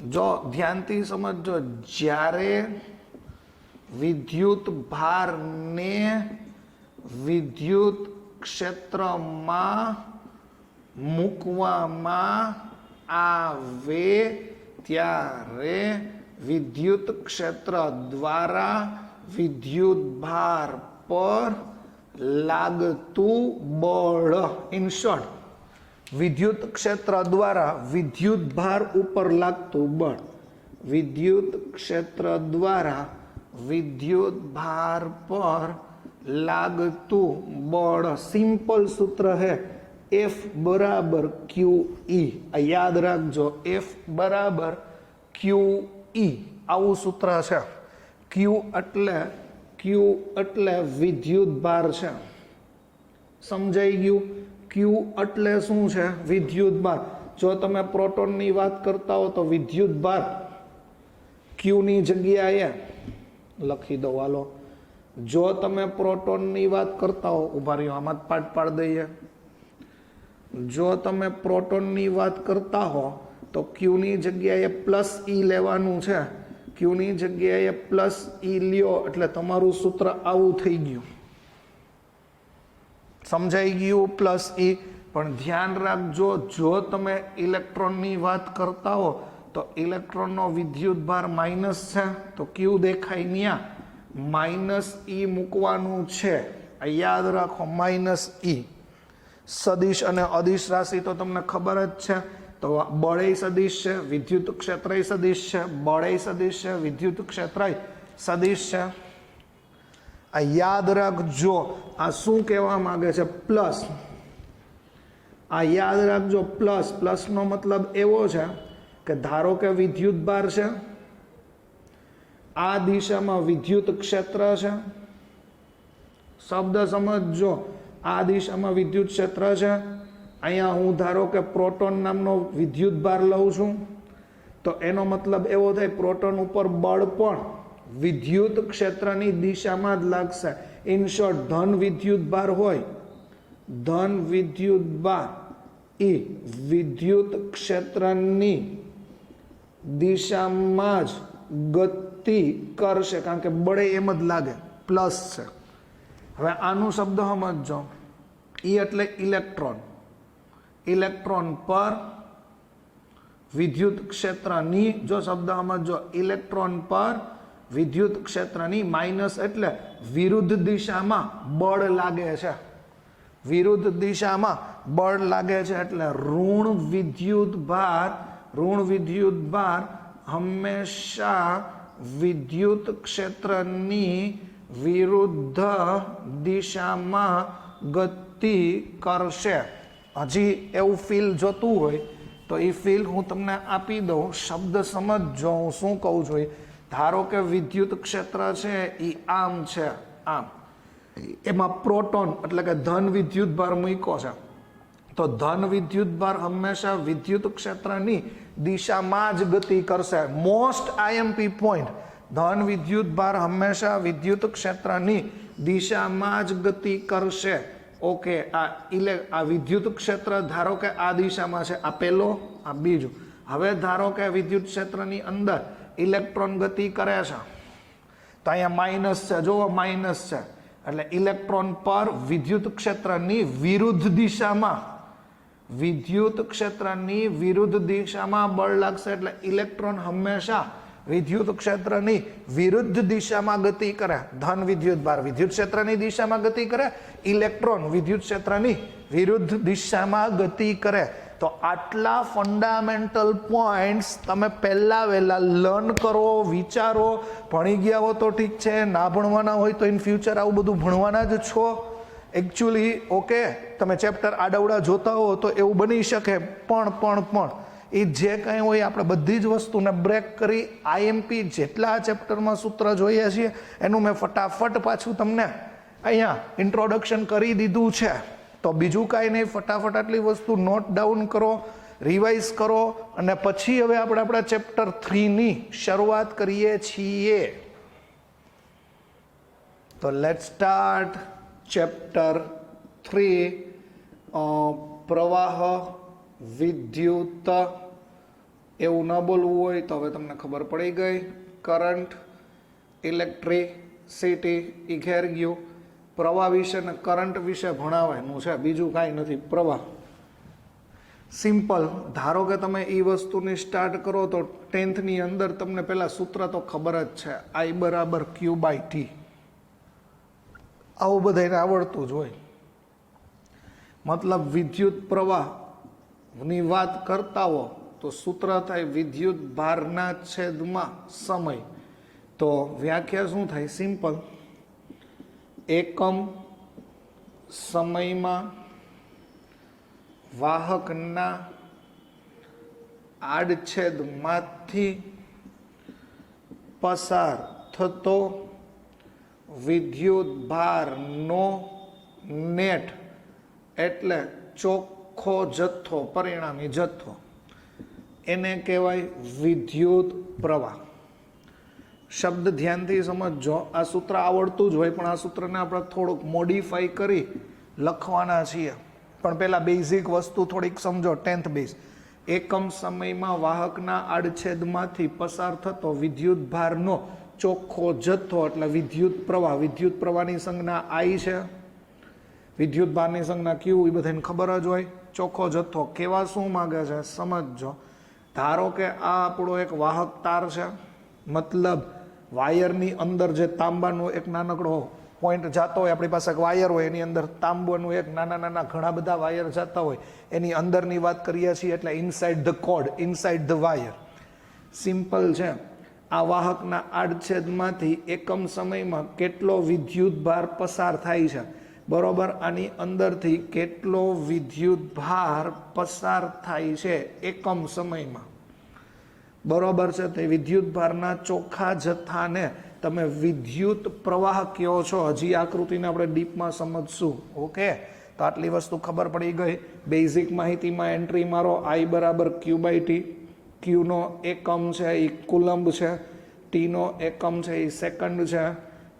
જો ધ્યાનથી સમજજો, જ્યારે વિદ્યુત ભારને વિદ્યુત ક્ષેત્રમાં મૂકવામાં આવે ત્યારે વિદ્યુત ક્ષેત્ર દ્વારા વિદ્યુત ભાર પર લાગતું બળ, ઇન શોર્ટ વિદ્યુત ક્ષેત્ર દ્વારા વિદ્યુત ભાર ઉપર લાગતું બળ, વિદ્યુત ક્ષેત્ર દ્વારા વિદ્યુત ભાર પર લાગતું બળ. સિંપલ સૂત્ર है F बराबर QE. યાદ રાખજો, F બરાબર QE આવું સૂત્ર છે. Q એટલે વિદ્યુત ભાર છે. સમજાઈ ગયું? Q એટલે શું છે? વિદ્યુત ભાર. જો તમે પ્રોટોનની વાત કરતા હો તો વિદ્યુત ભાર Q ની જગ્યાએ લખી દો. હાલો, જો તમે પ્રોટોનની વાત કરતા હો, ઉભા રહ્યો આમાં જ પાઠ પાડી દઈએ. જો તમે પ્રોટોનની વાત કરતા હો તો Q ની જગ્યાએ +E લેવાનું છે. Q ની જગ્યાએ +E લ્યો એટલે તમારું સૂત્ર આવું થઈ ગયું. સમજાઈ ગયું? +E. પણ ધ્યાન રાખજો, જો તમે ઇલેક્ટ્રોનની વાત કરતા હો તો ઇલેક્ટ્રોનનો વિદ્યુત ભાર માઇનસ છે, તો Q દેખાય ત્યાં -E મૂકવાનું છે. યાદ રાખો, -E. સદિશ અને અદિશ રાશિ તો તમને ખબર જ છે. તો બળય સદિશ છે, વિદ્યુત ક્ષેત્રય સદિશ છે, બળય સદિશ છે, વિદ્યુત ક્ષેત્રય સદિશ છે. આ યાદ રાખજો. આ શું કહેવા માંગે છે? પ્લસ. આ યાદ રાખજો, પ્લસ નો મતલબ એવો છે કે ધારો કે વિદ્યુત ભાર છે, આ દિશામાં વિદ્યુત ક્ષેત્ર છે. શબ્દ સમજજો, આ દિશામાં વિદ્યુત ક્ષેત્ર છે. અહીંયા હું ધારો કે પ્રોટોન નામનો વિદ્યુત ભાર લઉં છું, તો એનો મતલબ એવો થાય પ્રોટોન ઉપર બળ પણ વિદ્યુત ક્ષેત્રની દિશામાં જ લાગશે. ઇન શોર્ટ, ધન વિદ્યુત ભાર હોય, ધન વિદ્યુત ભાર એ વિદ્યુત ક્ષેત્રની દિશામાં જ ગતિ કરશે, કારણ કે બળે એમ જ લાગે, પ્લસ છે. હવે આનું શબ્દ સમજો. E એટલે ઇલેક્ટ્રોન. ઇલેક્ટ્રોન પર વિદ્યુત ક્ષેત્રની, જો શબ્દ સમજો, ઇલેક્ટ્રોન પર વિદ્યુત ક્ષેત્રની, માઇનસ એટલે વિરુદ્ધ દિશામાં બળ લાગે છે. વિરુદ્ધ દિશામાં બળ લાગે છે એટલે ઋણ વિદ્યુત ભાર હંમેશા વિદ્યુત ક્ષેત્રની વિરુદ્ધ દિશામાં ગતિ કરશે. હજી એવું ફીલ જોતું હોય તો એ ફીલ હું તમને આપી દઉં, શબ્દ સમજજો હું શું કહું છું. ધારો કે વિદ્યુત ક્ષેત્ર છે એ આમ છે, આમ, એમાં પ્રોટોન એટલે કે ધન વિદ્યુત ભાર મૂક્યો છે, તો ધન વિદ્યુત ભાર હંમેશા વિદ્યુત ક્ષેત્રની દિશામાં જ ગતિ કરશે. મોસ્ટ આઈએમપી પોઈન્ટ, ધન વિદ્યુત ભાર હંમેશા વિદ્યુત ક્ષેત્રની દિશામાં જ ગતિ કરશે. ઓકે, આ વિદ્યુત ક્ષેત્ર ધારો કે આ દિશામાં છે, આ પહેલો, આ બીજું. હવે ધારો કે વિદ્યુત ક્ષેત્રની અંદર ઇલેક્ટ્રોન ગતિ કરે છે, તો અહીંયા માઇનસ છે, જુઓ માઇનસ છે, એટલે ઇલેક્ટ્રોન પર વિદ્યુત ક્ષેત્રની વિરુદ્ધ દિશામાં, વિદ્યુત ક્ષેત્રની વિરુદ્ધ દિશામાં બળ લાગશે. એટલે ઇલેક્ટ્રોન હંમેશા વિદ્યુત ક્ષેત્રની વિરુદ્ધ દિશામાં ગતિ કરે. ધન વિદ્યુત ભાર વિદ્યુત ક્ષેત્રની દિશામાં ગતિ કરે, ઇલેક્ટ્રોન વિદ્યુત ક્ષેત્રની વિરુદ્ધ દિશામાં ગતિ કરે. તો આટલા ફંડામેન્ટલ પોઈન્ટ્સ તમે પહેલા વહેલા લર્ન કરો, વિચારો. ભણી ગયા હો તો ઠીક છે, ના ભણવાના હોય તો ઇન ફ્યુચર આવું બધું ભણવાના જ છો એકચ્યુઅલી. ઓકે, તમે ચેપ્ટર આડાવડા જોતા હો તો એવું બની શકે, પણ એ જે કંઈ હોય આપણે બધી જ વસ્તુને બ્રેક કરી આઈએમપી જેટલા ચેપ્ટરમાં સૂત્ર જોઈએ છીએ એનું મેં ફટાફટ પાછું તમને અહીંયા ઇન્ટ્રોડક્શન કરી દીધું છે. તો બીજું કાંઈ નહીં, ફટાફટ આટલી વસ્તુ નોટ ડાઉન કરો, રિવાઇઝ કરો, અને પછી હવે આપણે આપણા ચેપ્ટર 3ની શરૂઆત કરીએ છીએ. તો લેટ્સ સ્ટાર્ટ ચેપ્ટર 3, પ્રવાહ વિદ્યુત. એવું ન બોલવું હોય તો હવે તમને ખબર પડી ગઈ. કરંટ, ઇલેક્ટ્રિસિટી એ ઘેર ગયું. પ્રવાહ વિશે ને કરંટ વિશે ભણાવવાનું છે, બીજું કાંઈ નથી. પ્રવાહ સિમ્પલ. ધારો કે તમે એ વસ્તુની સ્ટાર્ટ કરો તો 10thની અંદર તમને પહેલાં સૂત્ર તો ખબર જ છે, I બરાબર Q/T. આવું બધાને આવડતું જ હોય. મતલબ વિદ્યુત પ્રવાહની વાત કરતા હો તો સૂત્ર થાય વિદ્યુત ભારના છેદમાં સમય. તો વ્યાખ્યા શું થાય? સિમ્પલ. એકમ સમયમાં વાહકના આડછેદમાંથી પસાર થતો વિદ્યુત ભારનો નેટ એટલે ચોખ્ખો જથ્થો, પરિણામી જથ્થો, એને કહેવાય વિદ્યુત પ્રવાહ. શબ્દ ધ્યાનથી સમજજો. આ સૂત્ર આવડતું જ હોય પણ આ સૂત્રને આપણે થોડુંક મોડિફાઈ કરી લખવાના છીએ. પણ પહેલાં બેઝિક વસ્તુ થોડીક સમજો, 10th બેઝ. એકમ સમયમાં વાહકના આડછેદમાંથી પસાર થતો વિદ્યુત ભારનો ચોખ્ખો જથ્થો એટલે વિદ્યુત પ્રવાહ. વિદ્યુત પ્રવાહની સંજ્ઞા I છે, વિદ્યુત ભારની સંજ્ઞા Q, એ બધાને ખબર જ હોય. ચોખ્ખો જથ્થો કેવા શું માગે છે સમજજો. ધારો કે આ આપણો એક વાહક તાર છે, મતલબ વાયરની અંદર જે તાંબાનો એક નાનકડો પોઈન્ટ જતો હોય, આપણી પાસે એક વાયર હોય, એની અંદર તાંબાનું એક નાના ઘણા બધા વાયર જતા હોય, એની અંદરની વાત કરીએ છીએ એટલે inside the cord, inside the wire. Simple છે. આ વાહકના આડછેદમાંથી એકમ સમયમાં કેટલો વિદ્યુત ભાર પસાર થાય છે, બરોબર? આની અંદરથી કેટલો વિદ્યુત ભાર પસાર થાય છે એકમ સમયમાં, બરોબર છે? તે વિદ્યુત ભારના ચોખ્ખા જથ્થાને તમે વિદ્યુત પ્રવાહ કહો છો. હજી આકૃતિને આપણે ડીપમાં સમજશું. ઓકે, તો આટલી વસ્તુ ખબર પડી ગઈ. બેઝિક માહિતીમાં એન્ટ્રી મારો. I બરાબર Q/T. Qનો એકમ છે એ કુલંબ છે, Tનો એકમ છે એ સેકન્ડ છે,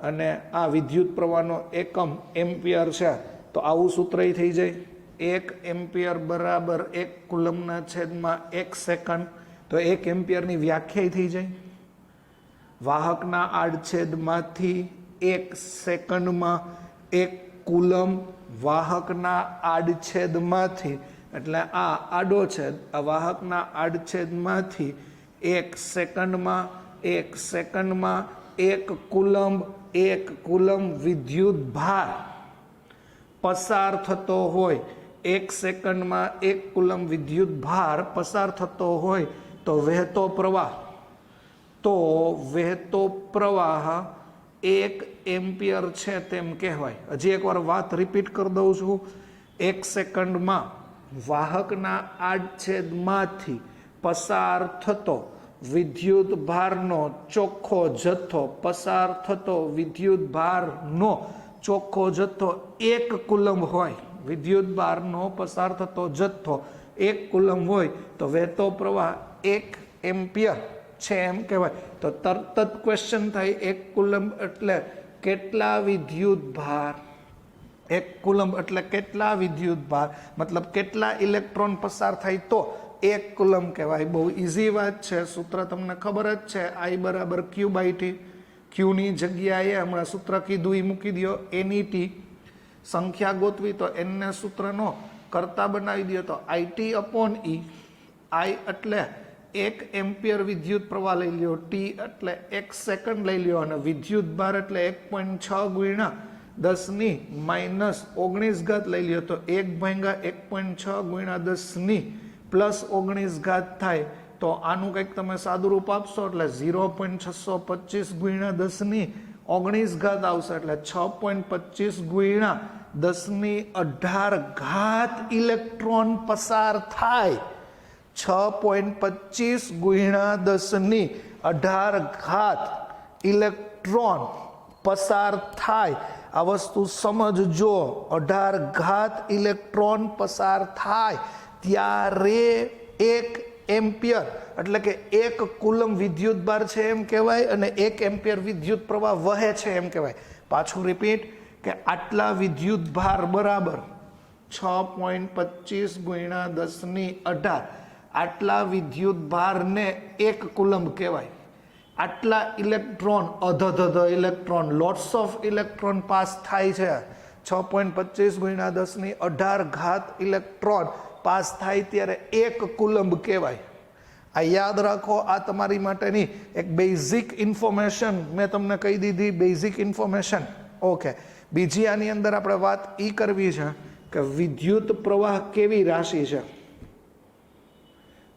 અને આ વિદ્યુત પ્રવાહનો એકમ એમ્પિયર છે. તો આવું સૂત્ર થઈ જાય, 1 એમ્પિયર બરાબર 1 કુલંબના છેદમાં 1 સેકન્ડ. તો 1 એમ્પિયરની વ્યાખ્યા થઈ જાય. વાહકના આડછેદમાંથી 1 સેકન્ડમાં 1 કુલંબ, વાહકના આડછેદમાંથી, એટલે આ આડો છેદ, આ વાહકના આડછેદમાંથી 1 સેકન્ડમાં 1 કુલંબ વિદ્યુત ભાર પસાર થતો હોય. 1 સેકન્ડમાં 1 કુલંબ વિદ્યુત ભાર પસાર થતો હોય તો વહેતો પ્રવાહ તો વહેતો પ્રવાહ 1 એમ્પિયર છે તેમ કહેવાય. હજી એકવાર વાત રિપીટ કરી દઉં છું. 1 સેકન્ડમાં વાહકના આડછેદમાંથી પસાર થતો વિદ્યુત ભારનો ચોખ્ખો જથ્થો, પસાર થતો વિદ્યુત ભારનો ચોખ્ખો જથ્થો 1 કુલમ હોય. વિદ્યુત ભારનો પસાર થતો જથ્થો 1 કુલમ હોય તો વહેતો પ્રવાહ 1 એમ્પિયર છે એમ કહેવાય. તો તરત જ ક્વેશ્ચન થાય 1 કુલમ એટલે કેટલા વિદ્યુત ભાર? 1 કુલમ એટલે કેટલા વિદ્યુત ભાર, મતલબ કેટલા ઇલેક્ટ્રોન પસાર થાય તો 1 કુલમ કહેવાય. બહુ ઇઝી વાત છે, સૂત્ર તમને ખબર જ છે, I બરાબર Q/T. ક્યુની જગ્યાએ હમણાં સૂત્ર કીધું એ મૂકી દો, NET. સંખ્યા ગોતવી તો એનને સૂત્રનો કરતા બનાવી દો તો IT/E. I એટલે 1 એમ્પિયર વિદ્યુત પ્રવાહ લઈ લ્યો, T એટલે 1 સેકન્ડ લઈ લ્યો, અને વિદ્યુત ભાર એટલે 1.6 ગુણ્યા 10⁻⁹ લઈ લ્યો તો 1/1.6 ગુણ્યા 10⁻⁻19 થાય. તો આનું કંઈક તમે સાદું રૂપ આપશો એટલે 0.625 ગુણ્યા 10⁻19 આવશે, એટલે 6.25 ગુણ્યા 1018 ઇલેક્ટ્રોન પસાર થાય. 6.25 ગુણ્યા 1018 ઇલેક્ટ્રોન પસાર થાય. આ વસ્તુ સમજજો, 18 ઇલેક્ટ્રોન પસાર થાય ત્યારે 1 એમ્પિયર એટલે કે 1 કુલમ વિદ્યુત ભાર છે એમ કહેવાય, અને 1 એમ્પિયર વિદ્યુત પ્રવાહ વહે છે એમ કહેવાય. પાછું રિપીટ કે આટલા વિદ્યુત ભાર બરાબર 6.25 ગુણ્યા 10⁻18 આટલા વિદ્યુત ભારને 1 કુલમ કહેવાય. આટલા ઇલેક્ટ્રોન, અધધ electron, lots of electron pass થાય છે. 6.25 ગુણ્યા 10⁻18 ઇલેક્ટ્રોન પાસ થાય ત્યારે 1 કુલમ કહેવાય. આ યાદ રાખો, આ તમારી માટેની એક બેઝિક ઇન્ફોર્મેશન મેં તમને કહી દીધી, બેઝિક ઇન્ફોર્મેશન. ઓકે, બીજી આની અંદર આપણે વાત એ કરવી છે કે વિદ્યુત પ્રવાહ કેવી રાશિ છે.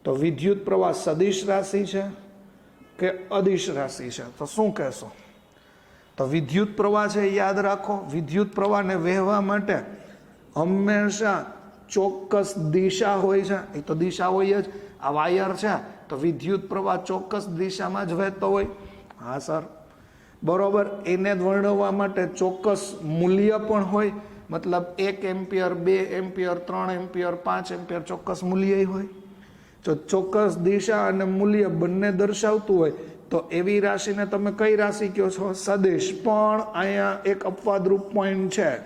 તો વિદ્યુત પ્રવાહ સદિશ રાશિ છે કે અદિશ રાશિ છે? તો શું કહેશો? તો વિદ્યુત પ્રવાહ છે, યાદ રાખો, વિદ્યુત પ્રવાહને વહેવા માટે હંમેશા ચોક્કસ દિશા હોય છે. એ તો દિશા હોય જ. આ વાયર છે તો વિદ્યુત પ્રવાહ ચોક્કસ દિશામાં જ વહેતો હોય. હા સર, બરોબર. એને વર્ણવવા માટે ચોક્કસ મૂલ્ય પણ હોય, મતલબ 1 એમ્પિયર, 2 એમ્પિયર, 3 એમ્પિયર, 5 એમ્પિયર ચોક્કસ મૂલ્ય હોય. જો ચોક્કસ દિશા અને મૂલ્ય બંને દર્શાવતું હોય તો એવી રાશિને તમે કઈ રાશિ કહો છો? સદિશ. પણ અહીંયા એક અપવાદરૂપ પોઈન્ટ છે.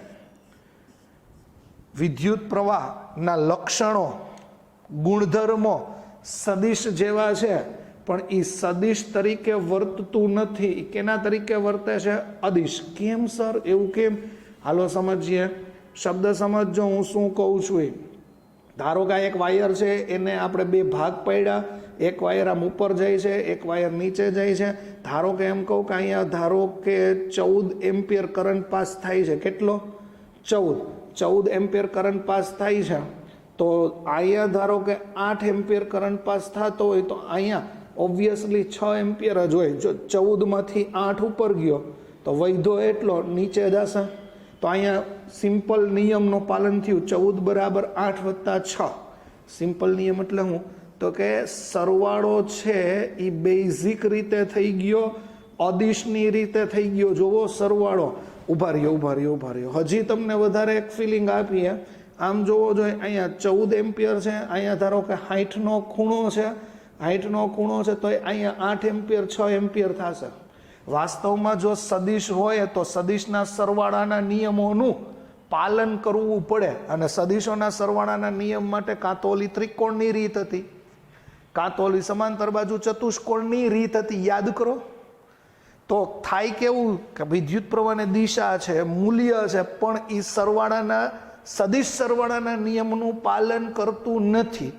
વિદ્યુત પ્રવાહના લક્ષણો, ગુણધર્મો સદિશ જેવા છે, પણ એ સદિશ તરીકે વર્તતું નથી. કેના તરીકે વર્તે છે? અદિશ. કેમ સર, એવું કેમ? હાલો સમજીએ. શબ્દ સમજો હું શું કહું છું એ. ધારો કે એક વાયર છે, એને આપણે 2 ભાગ પાડ્યા. એક વાયર આમ ઉપર જાય છે, એક વાયર નીચે જાય છે. ધારો કે એમ કહું કે અહીંયા ધારો કે 14 એમ્પિયર કરંટ પાસ થાય છે. કેટલો? 14 એમ્પિયર કરંટ પાસ થાય છે. તો અહીંયા ધારો કે 8 એમ્પિયર કરંટ પાસ થતો હોય તો અહીંયા ઓબ્વિયસલી 6 એમ્પિયર જ હોય. જો 14માંથી 8 ઉપર ગયો તો વૈધો એટલો નીચે જશે. તો અહીંયા સિમ્પલ નિયમનું પાલન થયું. 14 બરાબર 8 વત્તા 6. સિમ્પલ નિયમ એટલે હું તો કે સરવાળો છે એ બેઝિક રીતે થઈ ગયો, અદિશની રીતે થઈ ગયો. જોવો સરવાળો. ઉભા રહ્યો. હજી તમને વધારે એક ફિલિંગ આપીએ. આમ જોવો જોઈએ, અહીંયા 14 એમ્પિયર છે, અહીંયા ધારો કે 60નો ખૂણો છે, 60નો ખૂણો છે તો અહીંયા 8 એમ્પિયર 6 એમ્પિયર થશે. વાસ્તવમાં જો સદિશ હોય તો સદિશના સરવાળાના નિયમોનું પાલન કરવું પડે. અને સદિશોના સરવાળાના નિયમ માટે કાં તો ઓલી ત્રિકોણની રીત હતી, કાં તો ઓલી સમાંતર બાજુ ચતુષ્કોણની રીત હતી. યાદ કરો. તો થાય કેવું કે વિદ્યુત પ્રવાહની દિશા છે, મૂલ્ય છે, પણ એ સરવાળાના, સદિશ સરવાળાના નિયમનું પાલન કરતું નથી.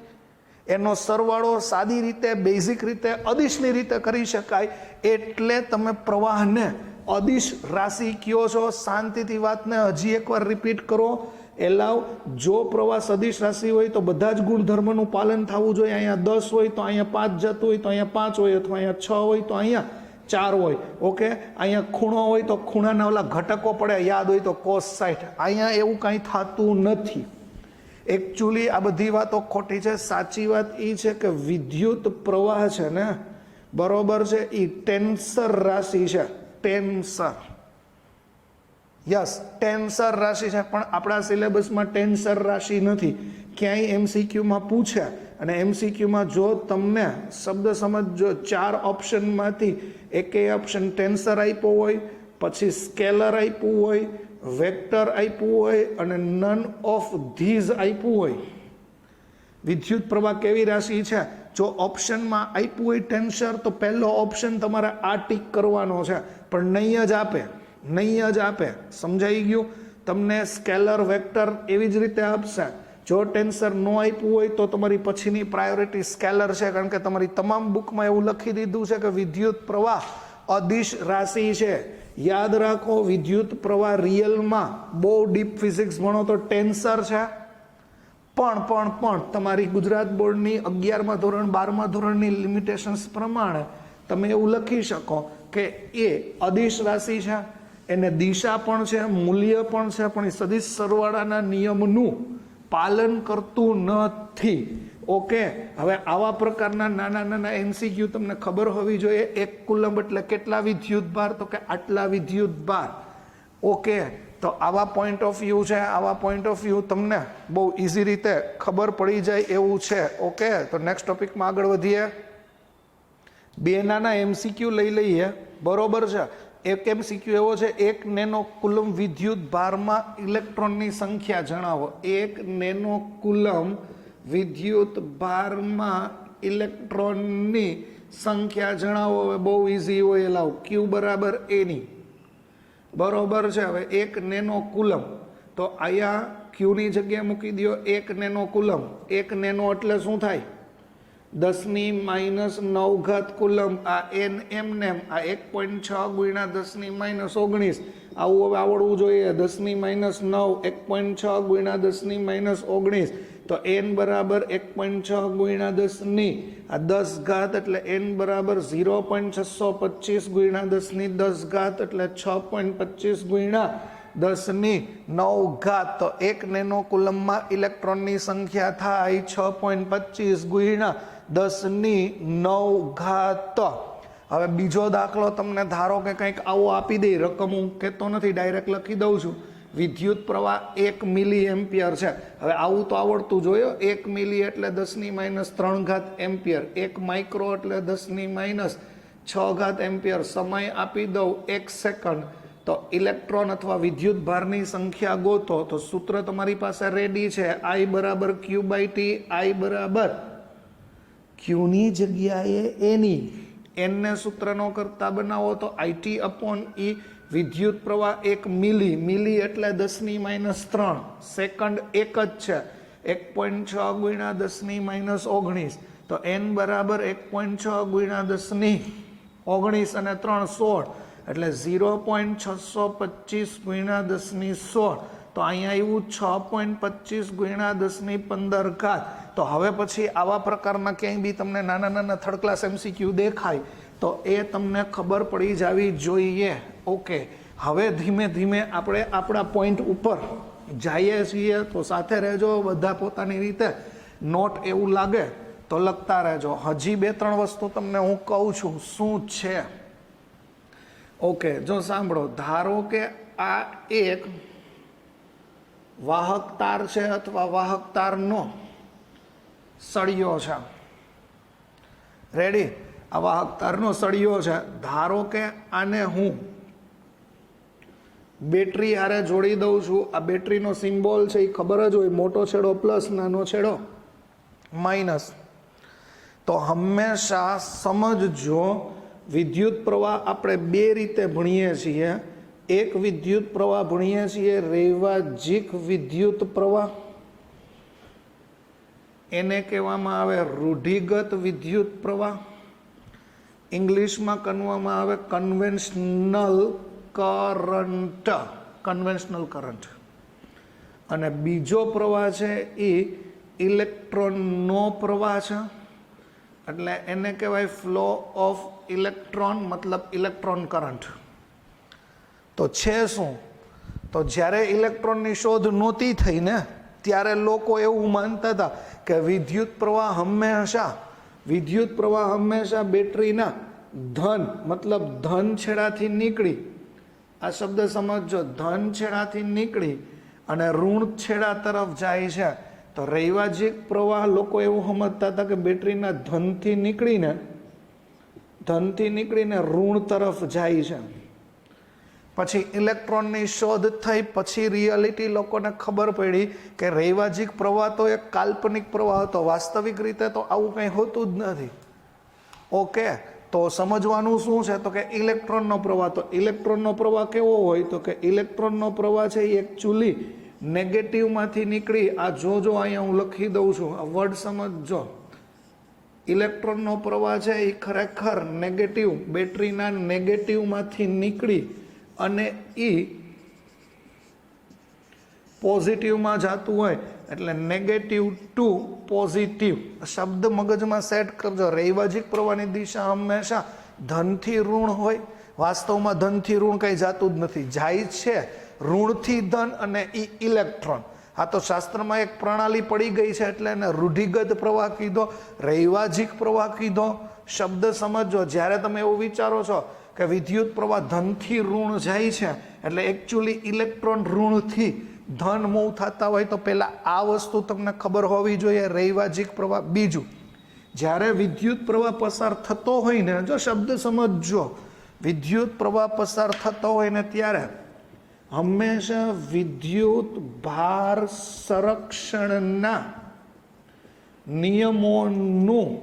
એનો સરવાળો સાદી રીતે, બેઝિક રીતે, અદિશની રીતે કરી શકાય. એટલે તમે પ્રવાહને અદિશ રાશિ કયો છો. શાંતિથી વાતને હજી એકવાર રિપીટ કરો એલાવ જો પ્રવાહ સદિશ રાશિ હોય તો બધા જ ગુણધર્મનું પાલન થવું જોઈએ. અહીંયા 10 હોય તો અહીંયા 5 જતું હોય તો અહીંયા 5 હોય, અથવા અહીંયા 6 હોય તો અહીંયા 4 હોય. ઓકે, અહીંયા ખૂણો હોય તો ખૂણાના ઓલા ઘટકો પડે, યાદ હોય તો cos 60. અહીંયા એવું કાંઈ થતું નથી. એકચ્યુઅલી આ બધી વાતો ખોટી છે. સાચી વાત એ છે કે વિદ્યુત પ્રવાહ છે ને, બરોબર છે, એ ટેન્સર રાશિ છે. ટેન્સર, યસ, ટેન્સર રાશિ છે. પણ આપણા સિલેબસમાં ટેન્સર રાશિ નથી. ક્યાંય એમસીક્યુમાં પૂછ્યા, અને એમસીક્યુમાં જો તમને શબ્દ સમજો 4 ઓપ્શનમાંથી એકેય ઓપ્શન ટેન્સર આપ્યો હોય, પછી સ્કેલર આપ્યું હોય, વેક્ટર આપ્યું હોય, અને નન ઓફ ધીઝ આપ્યું હોય, વિદ્યુત પ્રવાહ કેવી રાશિ છે, જો ઓપ્શનમાં આપ્યું હોય ટેન્સર, તો પહેલો ઓપ્શન તમારે આ ટીક કરવાનો છે. પણ નહીં જ આપે, નહીં જ આપે. સમજાઈ ગયું? તમને સ્કેલર વેક્ટર એવી જ રીતે આપશે. જો ટેન્સર ન આપ્યું હોય તો તમારી પછીની પ્રાયોરિટી સ્કેલર છે, કારણ કે તમારી તમામ બુકમાં એવું લખી દીધું છે કે વિદ્યુત પ્રવાહ અદિશ રાશિ છે. યાદ રાખો, વિદ્યુત પ્રવાહ રિયલમાં બહુ ડીપ ફિઝિક્સ ભણો તો ટેન્સર છે. પણ તમારી ગુજરાત બોર્ડની 11મા ધોરણ 12મા ધોરણની લિમિટેશન્સ પ્રમાણે તમે એવું લખી શકો કે એ અદિશ રાશિ છે, એને દિશા પણ છે, મૂલ્ય પણ છે, પણ એ સદિશ સરવાળાના નિયમનું પાલન કરતું નથી. ઓકે, હવે આવા પ્રકારના નાના નાના એમસીક્યુ તમને ખબર હોવી જોઈએ. 1 કુલમ એટલે કેટલા વિદ્યુત ભાર, તો કે આટલા વિદ્યુત ભાર. ઓકે, તો આવા પોઈન્ટ ઓફ વ્યૂ છે. આવા પોઈન્ટ ઓફ વ્યૂ તમને બહુ ઇઝી રીતે ખબર પડી જાય એવું છે. ઓકે, તો નેક્સ્ટ ટોપિકમાં આગળ વધીએ. 2 નાના એમસીક્યુ લઈ લઈએ, બરોબર છે. એક એમસીક્યુ એવો છે, 1 નેનો કુલમ વિદ્યુત ભારમાં ઇલેક્ટ્રોનની સંખ્યા જણાવો. 1 નેનો કુલમ વિદ્યુત ભારમાં ઇલેક્ટ્રોનની સંખ્યા જણાવો. હવે બહુ ઇઝી હોય, લાવ ક્યુ બરાબર એની, બરોબર છે. હવે 1 નેનો કુલમ, તો અહીંયા ક્યુની જગ્યાએ મૂકી દો 1 નેનો કુલમ. 1 નેનો એટલે શું થાય? 10⁻⁹ કુલમ. આ એન એમનેમ, આ 1.6 ગુણ્યા 10⁻⁹. આવું હવે આવડવું જોઈએ. 10⁻⁹ 1.6 ગુણ્યા 10⁻⁹. તો n બરાબર 1.6 ગુણ્યા 10⁻10 એટલે n બરાબર 0.625 ગુણ્યા 10⁻10 એટલે 6.25 ગુણ્યા 10⁹. તો 1 નેનો કુલમમાં ઇલેક્ટ્રોનની સંખ્યા થાય 6.25 ગુણ્યા 10⁹. હવે બીજો દાખલો તમને ધારો કે કંઈક આવો આપી દે, રકમ હું કહેતો નથી, ડાયરેક્ટ લખી દઉં છું. વિદ્યુત પ્રવાહ 1 મિલી એમ્પિયર છે. હવે આવું તો આવડતું જોયો. 1 મિલી એટલે 10⁻³ એમ્પિયર. 1 માઇક્રો એટલે 10⁻6 એમ્પિયર. સમય આપી દઉં 1 સેકન્ડ. તો ઇલેક્ટ્રોન અથવા વિદ્યુત ભારની સંખ્યા ગોતો. તો સૂત્ર તમારી પાસે રેડી છે. I બરાબર Q/T. I બરાબર ક્યુની જગ્યાએ એની, એનને સૂત્ર નો કરતા બનાવો તો IT/E. વિદ્યુત પ્રવાહ 1 મિલી, મિલી એટલે 10⁻3. સેકન્ડ એક જ છે, 1.6 ગુણ્યા 10⁻19. તો n બરાબર 1.6 ગુણ્યા 10⁻19 અને 3 16, એટલે 0.625 ગુણ્યા 10⁻16. તો અહીંયા એવું 6.25 ગુણ્યા 10⁻15. તો હવે પછી આવા પ્રકારના ક્યાંય બી તમને નાના નાના થર્ડ ક્લાસ એમસીક્યુ દેખાય તો એ તમને ખબર પડી જવી જોઈએ. ઓકે, હવે ધીમે ધીમે આપણે આપણા પોઈન્ટ ઉપર જઈએ છીએ. તો સાથે રહેજો બધા, પોતાની રીતે નોટ એવું લાગે તો લખતા રહેજો. હજી 2-3 વસ્તુ તમને હું કહું છું શું છે. ઓકે, જો સાંભળો, ધારો કે આ એક વાહક તાર છે અથવા વાહક તારનો સળિયો છે. રેડી? આ વાહક તારનો સળિયો છે. ધારો કે આને હું બેટરી હારે જોડી દઉં છું. આ બેટરીનો સિમ્બોલ છે એ ખબર જ હોય, મોટો છેડો પ્લસ, નાનો છેડો માઇનસ. તો હંમેશા સમજજો, વિદ્યુત પ્રવાહ આપણે 2 રીતે ભણીએ છીએ. એક વિદ્યુત પ્રવાહ ભણીએ છીએ રૈવાજિક વિદ્યુત પ્રવાહ, એને કહેવામાં આવે રૂઢિગત વિદ્યુત પ્રવાહ. ઇંગ્લિશમાં કહેવામાં આવે કન્વેન્શનલ કરંટ. Conventional current. અને બીજો પ્રવાહ છે એ ઇલેક્ટ્રોનનો પ્રવાહ છે, એટલે એને કહેવાય ફ્લો ઓફ ઇલેક્ટ્રોન, મતલબ ઇલેક્ટ્રોન કરંટ. તો છે શું? તો જ્યારે ઇલેક્ટ્રોનની શોધ નહોતી થઈ ને ત્યારે લોકો એવું માનતા હતા કે વિદ્યુત પ્રવાહ હંમેશા બેટરીના ધન, મતલબ ધન છેડાથી નીકળી, આ શબ્દ સમજજો, ધન છેડાથી નીકળી અને ઋણ છેડા તરફ જાય છે. તો રૈવાજિક પ્રવાહ લોકો એવું સમજતા હતા કે બેટરીના ધનથી નીકળીને ઋણ તરફ જાય છે. પછી ઇલેક્ટ્રોનની શોધ થઈ, પછી રિયાલિટી લોકોને ખબર પડી કે રૈવાજિક પ્રવાહ તો એક કાલ્પનિક પ્રવાહ હતો, વાસ્તવિક રીતે તો આવું કંઈ હોતું જ નથી. ઓકે, તો સમજવાનું શું છે? તો કે ઇલેક્ટ્રોનનો પ્રવાહ. તો ઇલેક્ટ્રોનનો પ્રવાહ કેવો હોય? તો કે ઇલેક્ટ્રોનનો પ્રવાહ છે એ એકચ્યુઅલી નેગેટિવમાંથી નીકળી, આ જો અહીંયા હું લખી દઉં છું, આ વર્ડ સમજજો. ઇલેક્ટ્રોનનો પ્રવાહ છે એ ખરેખર નેગેટિવ, બેટરીના નેગેટિવમાંથી નીકળી અને એ પોઝિટિવમાં જતું હોય, એટલે નેગેટિવ ટુ પોઝિટિવ. શબ્દ મગજમાં સેટ કરજો. રૈવાજિક પ્રવાહની દિશા હંમેશા ધનથી ઋણ હોય. વાસ્તવમાં ધનથી ઋણ કંઈ જાતું જ નથી, જાય છે ઋણથી ધન, અને એ ઇલેક્ટ્રોન. આ તો શાસ્ત્રમાં એક પ્રણાલી પડી ગઈ છે એટલે એને રૂઢિગત પ્રવાહ કીધો, રૈવાજિક પ્રવાહ કીધો. શબ્દ સમજો. જ્યારે તમે એવું વિચારો છો કે વિદ્યુત પ્રવાહ ધનથી ઋણ જાય છે, એટલે એકચ્યુઅલી ઇલેક્ટ્રોન ઋણથી ધન મૂવ થતા હોય, તો પહેલાં આ વસ્તુ તમને ખબર હોવી જોઈએ, રૈવાજિક પ્રવાહ. બીજું, જ્યારે વિદ્યુત પ્રવાહ પસાર થતો હોય ને, જો શબ્દ સમજજો, વિદ્યુત પ્રવાહ પસાર થતો હોય ને ત્યારે હંમેશા વિદ્યુત ભાર સંરક્ષણના નિયમોનું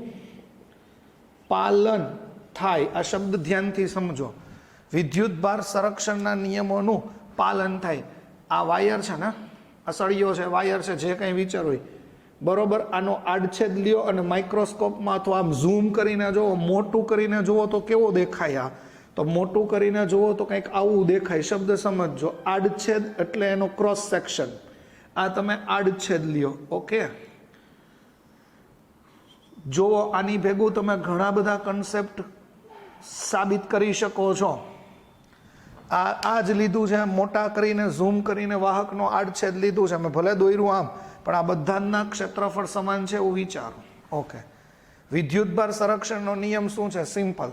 પાલન થાય. આ શબ્દ ધ્યાનથી સમજો. વિદ્યુત ભાર સંરક્ષણના નિયમોનું પાલન થાય. આ વાયર છે ને, આ સળિયો છે, વાયર છે, જે કંઈ વિચારો બરોબર, આનો આડછેદ લ્યો અને માઇક્રોસ્કોપમાં અથવા આમ ઝૂમ કરીને જુઓ, મોટું કરીને જુઓ તો કેવો દેખાય? આ તો મોટું કરીને જુઓ તો કંઈક આવું દેખાય. શબ્દ સમજજો. આડછેદ એટલે એનો ક્રોસ સેક્શન. આ તમે આડછેદ લ્યો. ઓકે, જુઓ, આની ભેગું તમે ઘણા બધા કન્સેપ્ટ સાબિત કરી શકો છો. આ જ લીધું છે, મોટા કરીને ઝૂમ કરીને વાહકનો આડછેદ લીધું છે. મેં ભલે દોર્યું આમ, પણ આ બધાના ક્ષેત્રફળ સમાન છે એવું વિચારો. ઓકે, વિદ્યુતભાર સંરક્ષણનો નિયમ શું છે? સિમ્પલ.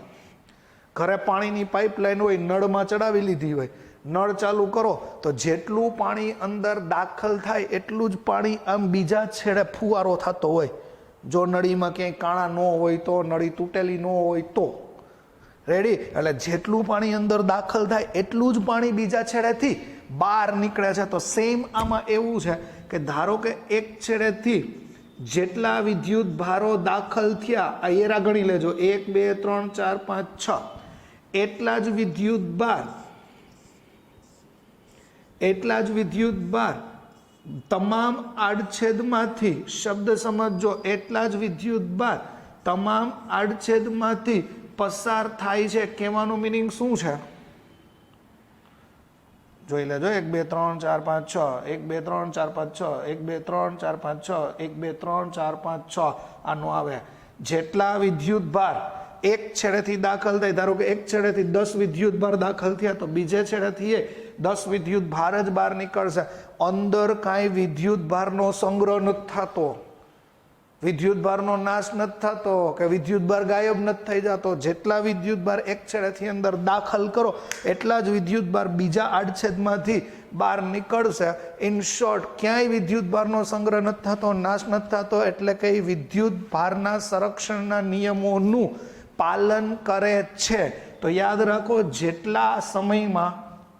ઘરે પાણીની પાઇપલાઇન હોય, નળમાં ચડાવી લીધી હોય, નળ ચાલુ કરો તો જેટલું પાણી અંદર દાખલ થાય એટલું જ પાણી આમ બીજા છેડે ફુવારો થતો હોય. જો નળીમાં ક્યાંય કાણા ન હોય તો, નળી તૂટેલી ન હોય તો, રેડી? એટલે જેટલું પાણી અંદર દાખલ થાય એટલું જ પાણી બીજા છેડેથી બહાર નીકળે છે. તો સેમ આમાં એવું છે કે ધારો કે એક છેડેથી જેટલા વિદ્યુત ભારો દાખલ થયા, આ એરા ગણી લેજો, 1 2 3 4 5 6, એટલા જ વિદ્યુત ભાર તમામ આડછેદમાંથી, શબ્દ સમજો, એટલા જ વિદ્યુત ભાર તમામ આડછેદમાંથી પસાર થાય છે. કહેવાનું મિનિંગ શું છે? જોઈ લેજો. 1 2 3 4 5 6, 1 2 3 4 5 6, 1 2 3 4 5 6, 1 2 3 4 5 6. આનું આવે જેટલા વિદ્યુત ભાર એક છેડેથી દાખલ થાય, ધારો કે એક છેડેથી 10 વિદ્યુત ભાર દાખલ થયા, તો બીજે છેડેથી 10 વિદ્યુત ભાર જ બહાર નીકળશે. અંદર કાંઈ વિદ્યુત ભારનો સંગ્રહ નથી થતો, વિદ્યુત ભારનો નાશ નથી થતો, કે વિદ્યુત ભાર ગાયબ નથી થઈ જતો. જેટલા વિદ્યુત ભાર એક છેડેથી અંદર દાખલ કરો એટલા જ વિદ્યુત ભાર બીજા આડછેદમાંથી બહાર નીકળશે. ઇન શોર્ટ, ક્યાંય વિદ્યુત ભારનો સંગ્રહ નથી થતો, નાશ નથી થતો, એટલે કે વિદ્યુત ભારના સંરક્ષણના નિયમોનું પાલન કરે છે. તો યાદ રાખો, જેટલા સમયમાં,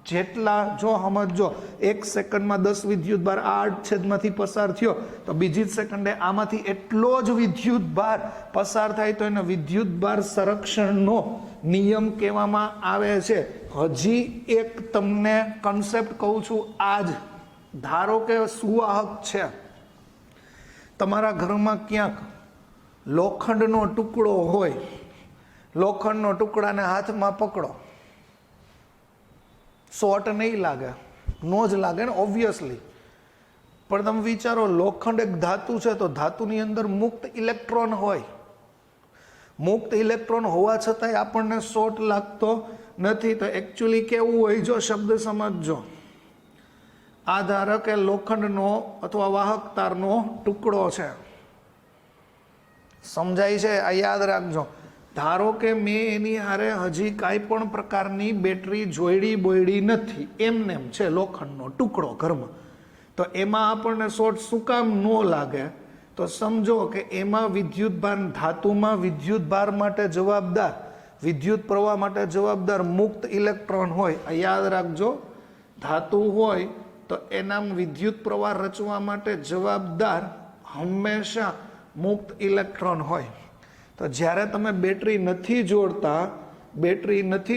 જેટલા, જો સમજો, 1 સેકન્ડમાં 10 વિદ્યુત ભાર આ આડછેદમાંથી પસાર થયો, તો બીજી જ સેકન્ડે આમાંથી એટલો જ વિદ્યુત ભાર પસાર થાય, તો એને વિદ્યુત ભાર સંરક્ષણનો નિયમ કહેવામાં આવે છે. હજી એક તમને કન્સેપ્ટ કહું છું. આજ ધારો કે સુવાહક છે, તમારા ઘરમાં ક્યાંક લોખંડનો ટુકડો હોય, લોખંડનો ટુકડાને હાથમાં પકડો, શોર્ટ નહીં લાગે, નો જ લાગે ને, ઓબ્વિયસલી. પણ તમે વિચારો લોખંડ એક ધાતુ છે, તો ધાતુની અંદર મુક્ત ઇલેક્ટ્રોન હોય. મુક્ત ઇલેક્ટ્રોન હોવા છતાંય આપણને શોર્ટ લાગતો નથી. તો એકચ્યુઅલી કેવું હોય, જો શબ્દ સમજજો. આ ધારો કે લોખંડનો અથવા વાહક તારનો ટુકડો છે, સમજાય છે? આ યાદ રાખજો. ધારો કે મેં એની હારે હજી કાંઈ પણ પ્રકારની બેટરી જોઈડી બોયડી નથી, એમને એમ છે લોખંડનો ટુકડો ઘરમાં, તો એમાં આપણને શોર્ટ શું કામ ન લાગે? તો સમજો કે એમાં વિદ્યુત ભાર, ધાતુમાં વિદ્યુત ભાર માટે જવાબદાર, વિદ્યુત પ્રવાહ માટે જવાબદાર મુક્ત ઇલેક્ટ્રોન હોય. આ યાદ રાખજો. ધાતુ હોય તો એના વિદ્યુત પ્રવાહ રચવા માટે જવાબદાર હંમેશા મુક્ત ઇલેક્ટ્રોન હોય. તો જ્યારે તમે બેટરી નથી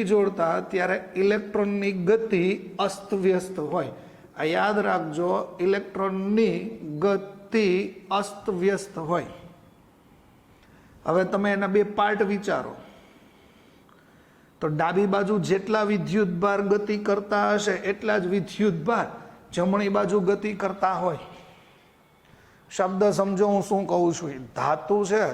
જોડતા ત્યારે ઇલેક્ટ્રોનની ગતિ અસ્તવ્યસ્ત હોય. આ યાદ રાખજો, ઇલેક્ટ્રોનની ગતિ અસ્તવ્યસ્ત હોય. હવે તમે એના બે પાર્ટ વિચારો. તો ડાબી બાજુ જેટલા વિદ્યુત ભાર ગતિ કરતા હશે એટલા જ વિદ્યુત ભાર જમણી બાજુ ગતિ કરતા હોય. શબ્દ સમજો હું શું કહું છું. ધાતુ છે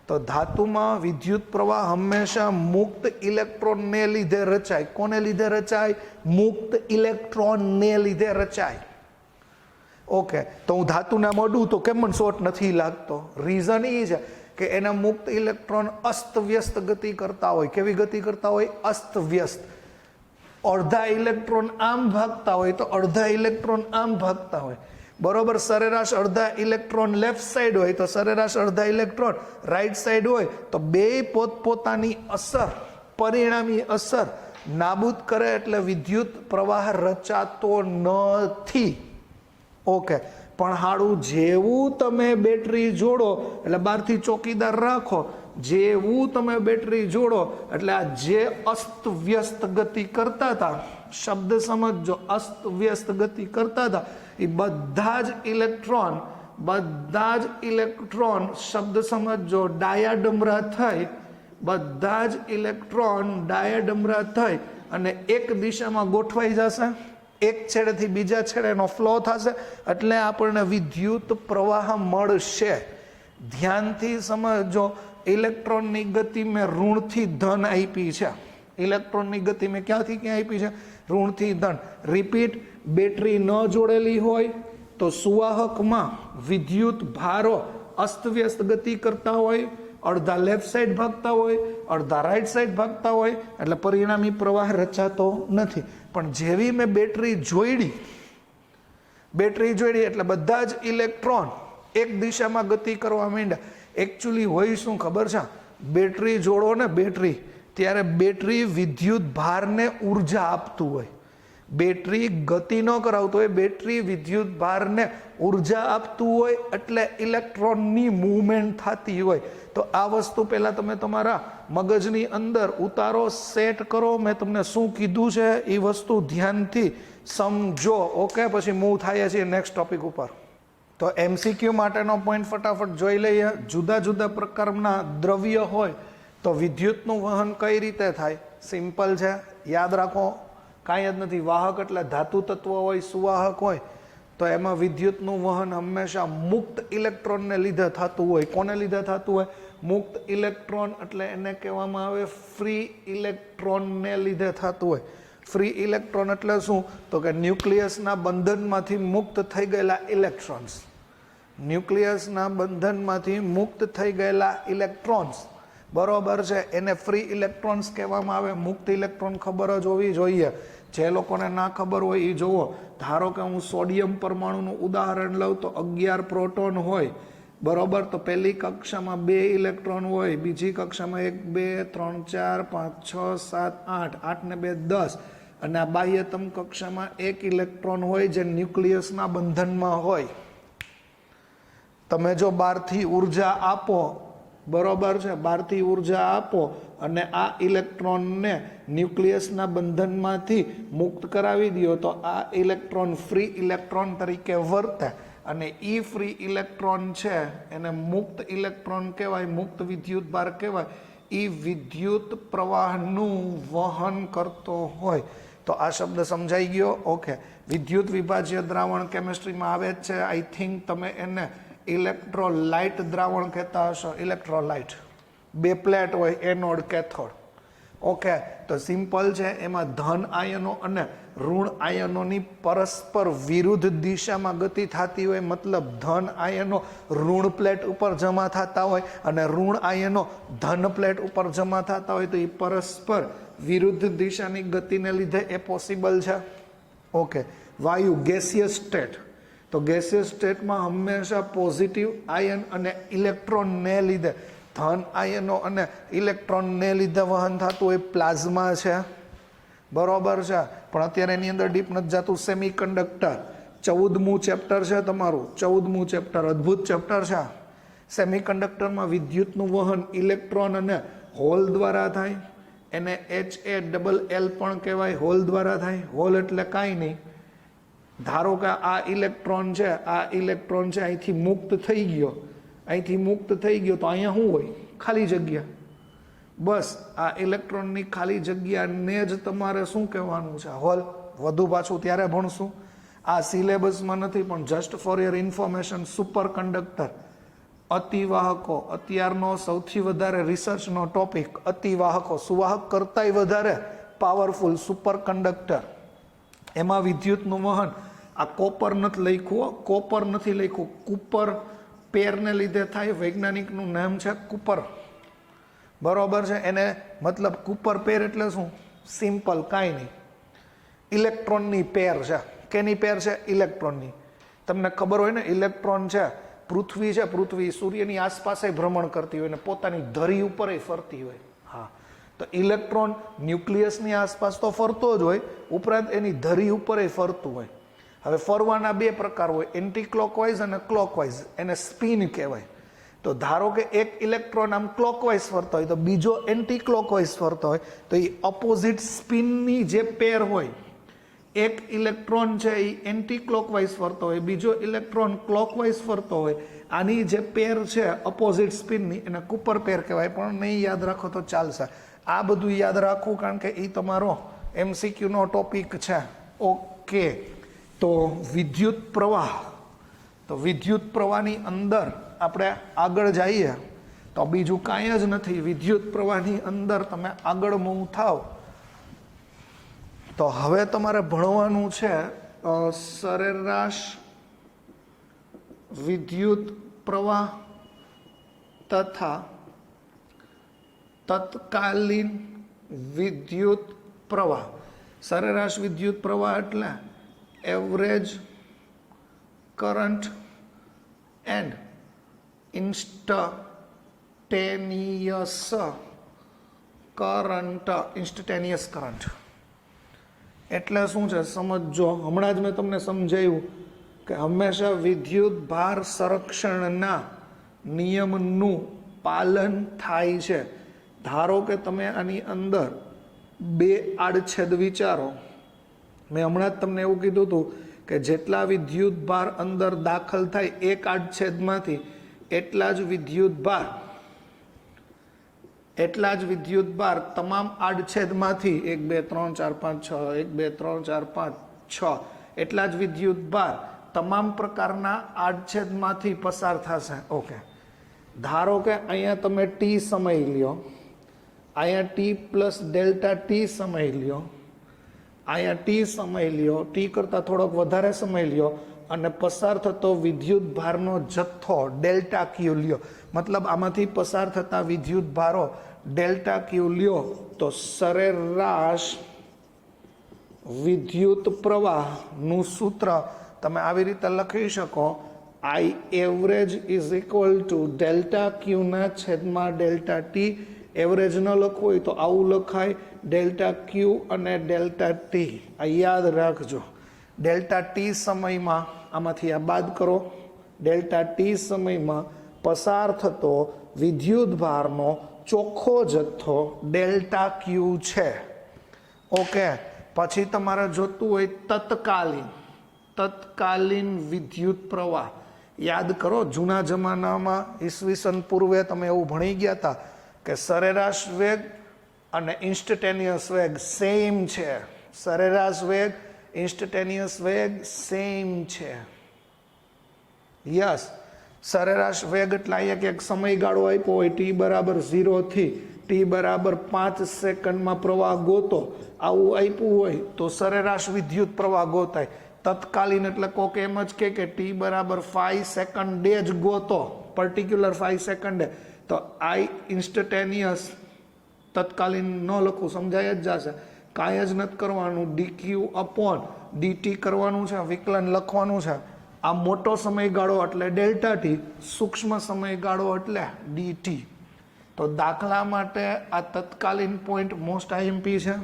તો ધાતુમાં વિદ્યુત પ્રવાહ હંમેશા મુક્ત ઇલેક્ટ્રોનને લીધે રચાય. કોને લીધે રચાય? મુક્ત ઇલેક્ટ્રોનને લીધે રચાય. ઓકે, તો હું ધાતુના મોઢું તો કેમ મને શોર્ટ નથી લાગતો? રીઝન એ છે કે એના મુક્ત ઇલેક્ટ્રોન અસ્તવ્યસ્ત ગતિ કરતા હોય. કેવી ગતિ કરતા હોય? અસ્તવ્યસ્ત. અડધા ઇલેક્ટ્રોન આમ ભાગતા હોય તો અડધા ઇલેક્ટ્રોન આમ ભાગતા હોય. બરોબર. સરેરાશ અડધા ઇલેક્ટ્રોન લેફ્ટ સાઈડ હોય તો સરેરાશ અડધા ઇલેક્ટ્રોન રાઈટ સાઈડ હોય. તો બે પોતપોતાની અસર, પરિણામી અસર નાબૂદ કરે એટલે વિદ્યુત પ્રવાહ રચાતો નથી. ઓકે, પણ હાડું જેવું તમે બેટરી જોડો એટલે બહારથી ચોકીદાર રાખો, જેવું તમે બેટરી જોડો એટલે આ જે અસ્તવ્યસ્ત ગતિ કરતા હતા, શબ્દ સમજો, અસ્તવ્યસ્ત ગતિ કરતા હતા, એ બધા જ ઇલેક્ટ્રોન શબ્દ સમજો ડાયાડમરા થઈ, બધા જ ઇલેક્ટ્રોન ડાયાડમરા થઈ અને એક દિશામાં ગોઠવાઈ જશે. એક છેડેથી બીજા છેડે એનો ફ્લો થશે એટલે આપણને વિદ્યુત પ્રવાહ મળશે. ધ્યાનથી સમજો, ઇલેક્ટ્રોનની ગતિ મેં ઋણથી ધન આપી છે. ઇલેક્ટ્રોનની ગતિ મેં ક્યાંથી ક્યાં આપી છે? ઋણથી ધન. રિપીટ, બેટરી ન જોડેલી હોય તો સુવાહકમાં વિદ્યુત ભારો અસ્તવ્યસ્ત ગતિ કરતા હોય, અડધા લેફ્ટ સાઈડ ભાગતા હોય, અડધા રાઈટ સાઈડ ભાગતા હોય, એટલે પરિણામી પ્રવાહ રચાતો નથી. પણ જેવી મેં બેટરી જોડી એટલે બધા જ ઇલેક્ટ્રોન એક દિશામાં ગતિ કરવા માંડ્યા. એકચ્યુઅલી હોય શું ખબર છે? બેટરી જોડો ને બેટરી, ત્યારે બેટરી વિદ્યુત ભારને ઉર્જા આપતું હોય. બેટરી ગતિ ન કરાવતું હોય, બેટરી વિદ્યુત ભારને ઉર્જા આપતું હોય એટલે ઇલેક્ટ્રોનની મૂવમેન્ટ થતી હોય. તો આ વસ્તુ પહેલાં તમે તમારા મગજની અંદર ઉતારો, સેટ કરો. મેં તમને શું કીધું છે એ વસ્તુ ધ્યાનથી સમજો. ઓકે, પછી મૂવ થાય છે નેક્સ્ટ ટોપિક ઉપર. તો એમસીક્યુ માટેનો પોઈન્ટ ફટાફટ જોઈ લઈએ. જુદા જુદા પ્રકારના દ્રવ્ય હોય તો વિદ્યુતનું વહન કઈ રીતે થાય? સિમ્પલ છે, યાદ રાખો, કાંઈ જ નથી. વાહક એટલે ધાતુ તત્વ હોય, સુવાહક હોય, તો એમાં વિદ્યુતનું વહન હંમેશા મુક્ત ઇલેક્ટ્રોનને લીધે થતું હોય. કોને લીધે થતું હોય? મુક્ત ઇલેક્ટ્રોન એટલે એને કહેવામાં આવે ફ્રી ઇલેક્ટ્રોનને લીધે થતું હોય. ફ્રી ઇલેક્ટ્રોન એટલે શું? તો કે ન્યુક્લિયસના બંધનમાંથી મુક્ત થઈ ગયેલા ઇલેક્ટ્રોન્સ. ન્યુક્લિયસના બંધનમાંથી મુક્ત થઈ ગયેલા ઇલેક્ટ્રોન્સ, બરોબર છે, એને ફ્રી ઇલેક્ટ્રોન્સ કહેવામાં આવે. મુક્ત ઇલેક્ટ્રોન ખબર જ હોવી જોઈએ. જે લોકોને ના ખબર હોય એ જુઓ. ધારો કે હું સોડિયમ પરમાણુનું ઉદાહરણ લઉં તો 11 પ્રોટોન હોય, બરોબર. તો પહેલી કક્ષામાં 2 ઇલેક્ટ્રોન હોય, બીજી કક્ષામાં 1 2 3 4 5 6 7 8, 8 ને 2 10, અને આ બાહ્યતમ કક્ષામાં 1 ઇલેક્ટ્રોન હોય જે ન્યુક્લિયસના બંધનમાં હોય. તમે જો બહારથી ઉર્જા આપો, બરોબર છે, બહારથી ઉર્જા આપો અને આ ઇલેક્ટ્રોનને ન્યુક્લિયસના બંધનમાંથી મુક્ત કરાવી દો તો આ ઇલેક્ટ્રોન ફ્રી ઇલેક્ટ્રોન તરીકે વર્તે અને એ ફ્રી ઇલેક્ટ્રોન છે એને મુક્ત ઇલેક્ટ્રોન કહેવાય, મુક્ત વિદ્યુત ભાર કહેવાય. એ વિદ્યુત પ્રવાહનું વહન કરતો હોય. તો આ શબ્દ સમજાઈ ગયો. ઓકે, વિદ્યુત વિભાજ્ય દ્રાવણ કેમિસ્ટ્રીમાં આવે જ છે. આઈ થિંક તમે એને ઇલેક્ટ્રોલાઇટ દ્રાવણ કહેતા હશો. ઇલેક્ટ્રોલાઇટ, બે પ્લેટ હોય, એનોડ કેથોડ. ઓકે, તો સિમ્પલ છે. એમાં ધન આયનો અને ઋણ આયનોની પરસ્પર વિરુદ્ધ દિશામાં ગતિ થતી હોય. મતલબ ધન આયનો ઋણ પ્લેટ ઉપર જમા થતા હોય અને ઋણ આયનો ધન પ્લેટ ઉપર જમા થતા હોય, તો એ પરસ્પર વિરુદ્ધ દિશાની ગતિને લીધે એ પોસિબલ છે. ઓકે, વાયુ ગેસિયસ સ્ટેટ, તો ગેસિયસ સ્ટેટમાં હંમેશા પોઝિટિવ આયન અને ઇલેક્ટ્રોનને લીધે, ધન આયનો અને ઇલેક્ટ્રોનને લીધે વહન થતું હોય પ્લાઝમા છે. બરોબર છે, પણ અત્યારે એની અંદર ડીપ નથી જતું. સેમી કન્ડક્ટર 14મું ચેપ્ટર છે તમારું, 14મું ચેપ્ટર, અદ્ભુત ચેપ્ટર છે. સેમી કન્ડક્ટરમાં વિદ્યુતનું વહન ઇલેક્ટ્રોન અને હોલ દ્વારા થાય. એને HALL પણ કહેવાય, હોલ દ્વારા થાય. હોલ એટલે કાંઈ નહીં, ધારો કે આ ઇલેક્ટ્રોન છે, આ ઇલેક્ટ્રોન છે અહીંથી મુક્ત થઈ ગયો, અહીંથી મુક્ત થઈ ગયો, તો અહીંયા શું હોય? ખાલી જગ્યા. બસ આ ઇલેક્ટ્રોનની ખાલી જગ્યાને જ તમારે શું કહેવાનું છે? હોલ. વધુ પાછું ત્યારે ભણશું, આ સિલેબસમાં નથી, પણ just for your information. Superconductor, અતિવાહકો, અત્યારનો સૌથી વધારે રિસર્ચનો ટોપિક. અતિવાહકો, સુવાહક કરતાંય વધારે પાવરફુલ સુપર કન્ડક્ટર. એમાં વિદ્યુતનું વહન, આ કોપર નથી લખ્યું, કોપર નથી લખ્યું, કુપર પેરને લીધે થાય. વૈજ્ઞાનિકનું નામ છે કુપર. બરોબર છે, એને મતલબ કુપર પેર એટલે શું? સિમ્પલ, કાંઈ નહીં, ઇલેક્ટ્રોનની પેર છે. કેની પેર છે? ઇલેક્ટ્રોનની. તમને ખબર હોય ને, ઇલેક્ટ્રોન છે, પૃથ્વી છે, પૃથ્વી સૂર્યની આસપાસ ભ્રમણ કરતી હોય ને પોતાની ધરી ઉપર ફરતી હોય. હા, તો ઇલેક્ટ્રોન ન્યુક્લિયસની આસપાસ તો ફરતો જ હોય, ઉપરાંત એની ધરી ઉપર ફરતું હોય. હવે ફરવાના બે પ્રકાર હોય, એન્ટી ક્લોકવાઇઝ અને ક્લોકવાઇઝ. એને સ્પિન કહેવાય. તો ધારો કે એક ઇલેક્ટ્રોન આમ ક્લોકવાઇઝ ફરતો હોય, તો બીજો એન્ટી ક્લોકવાઇઝ ફરતો હોય, તો એ ઓપોઝિટ સ્પિનની જે પેર હોય, એક ઇલેક્ટ્રોન છે એ એન્ટી ક્લોકવાઇઝ ફરતો હોય, બીજો ઇલેક્ટ્રોન ક્લોકવાઇઝ ફરતો હોય, આની જે પેર છે ઓપોઝિટ સ્પિનની, એને કુપર પેર કહેવાય. પણ નહીં યાદ રાખો તો ચાલશે. આ બધું યાદ રાખવું, કારણ કે એ તમારો MCQનો ટોપિક છે. ઓકે, તો વિદ્યુત પ્રવાહ, તો વિદ્યુત પ્રવાહની અંદર આપણે આગળ જઈએ તો બીજું કાંઈ જ નથી. વિદ્યુત પ્રવાહની અંદર તમે આગળ મૂવ થાવ તો હવે તમારે ભણવાનું છે સરેરાશ વિદ્યુત પ્રવાહ તથા તત્કાલીન વિદ્યુત પ્રવાહ. સરેરાશ વિદ્યુત પ્રવાહ એટલે average current and instantaneous current. એટલે શું છે સમજો. હમણાં જ મેં તમને સમજાવ્યું કે હંમેશા વિદ્યુત ભાર સંરક્ષણના નિયમનું પાલન થાય છે. ધારો કે તમે આની અંદર બે આડછેદ વિચારો. મેં હમણાં જ તમને એવું કીધું હતું કે જેટલા વિદ્યુત ભાર અંદર દાખલ થાય એક આડછેદમાંથી, એટલા જ વિદ્યુત ભાર તમામ આડછેદમાંથી 1 2 3 4 5 6 1 2 3 4 5 6 એટલા જ વિદ્યુત ભાર તમામ પ્રકારના આડછેદમાંથી પસાર થશે. ઓકે, ધારો કે અહીંયા તમે ટી સમય લ્યો, અહીંયા ટી પ્લસ ડેલ્ટા ટી સમય લ્યો, અહીંયા ટી સમય લ્યો, ટી કરતાં થોડોક વધારે સમય લ્યો, અને પસાર થતો વિદ્યુત ભારનો જથ્થો ડેલ્ટા ક્યુ લ્યો. મતલબ આમાંથી પસાર થતા વિદ્યુત ભારો ડેલ્ટા ક્યુ લ્યો, તો સરેરાશ વિદ્યુત પ્રવાહનું સૂત્ર તમે આવી રીતે લખી શકો, I average is equal to delta ક્યુના છેદમાં ડેલ્ટા ટી. એવરેજ ન લખવું હોય તો આવું લખાય, ડેલ્ટા ક્યુ અને ડેલ્ટા ટી. આ યાદ રાખજો. ડેલ્ટા ટી સમયમાં આમાંથી આ બાદ કરો, ડેલ્ટા ટી સમયમાં પસાર થતો વિદ્યુત ભારનો ચોખ્ખો જથ્થો ડેલ્ટા ક્યુ છે. ઓકે, પછી તમારે જોતું હોય તત્કાલીન વિદ્યુત પ્રવાહ. યાદ કરો, જૂના જમાનામાં ઈસવીસન પૂર્વે તમે એવું ભણી ગયા હતા કે સરેરાશ વેગ અને ઇન્સ્ટન્ટેનિયસ વેગ સેમ છે. સરેરાશ વેગ ઇન્સ્ટન્ટેનિયસ વેગ સેમ છે. યસ, સરેરાશ વેગ એટલે અહીંયા ક્યાંક સમયગાળો આપ્યો હોય ટી બરાબર 0 થી ટી બરાબર 5 સેકન્ડમાં પ્રવાહ ગોતો, આવું આપ્યું હોય તો સરેરાશ વિદ્યુત પ્રવાહ ગોતાય. તત્કાલીન એટલે કોક એમ જ કે ટી બરાબર 5 સેકન્ડે જ ગોતો, પર્ટિક્યુલર 5 સેકન્ડે, તો આઈ ઇન્સ્ટન્ટેનિયસ તત્કાલીન ન લખું, સમજાય જ જશે. કાંઈ જ નથી કરવાનું, ડીક્યુ અપોન ડીટી કરવાનું છે, વિકલન લખવાનું છે. આ મોટો સમયગાળો એટલે ડેલ્ટા ટી, સૂક્ષ્મ સમયગાળો એટલે ડીટી. તો દાખલા માટે આ તત્કાલીન પોઈન્ટ મોસ્ટ આઈએમપી છે.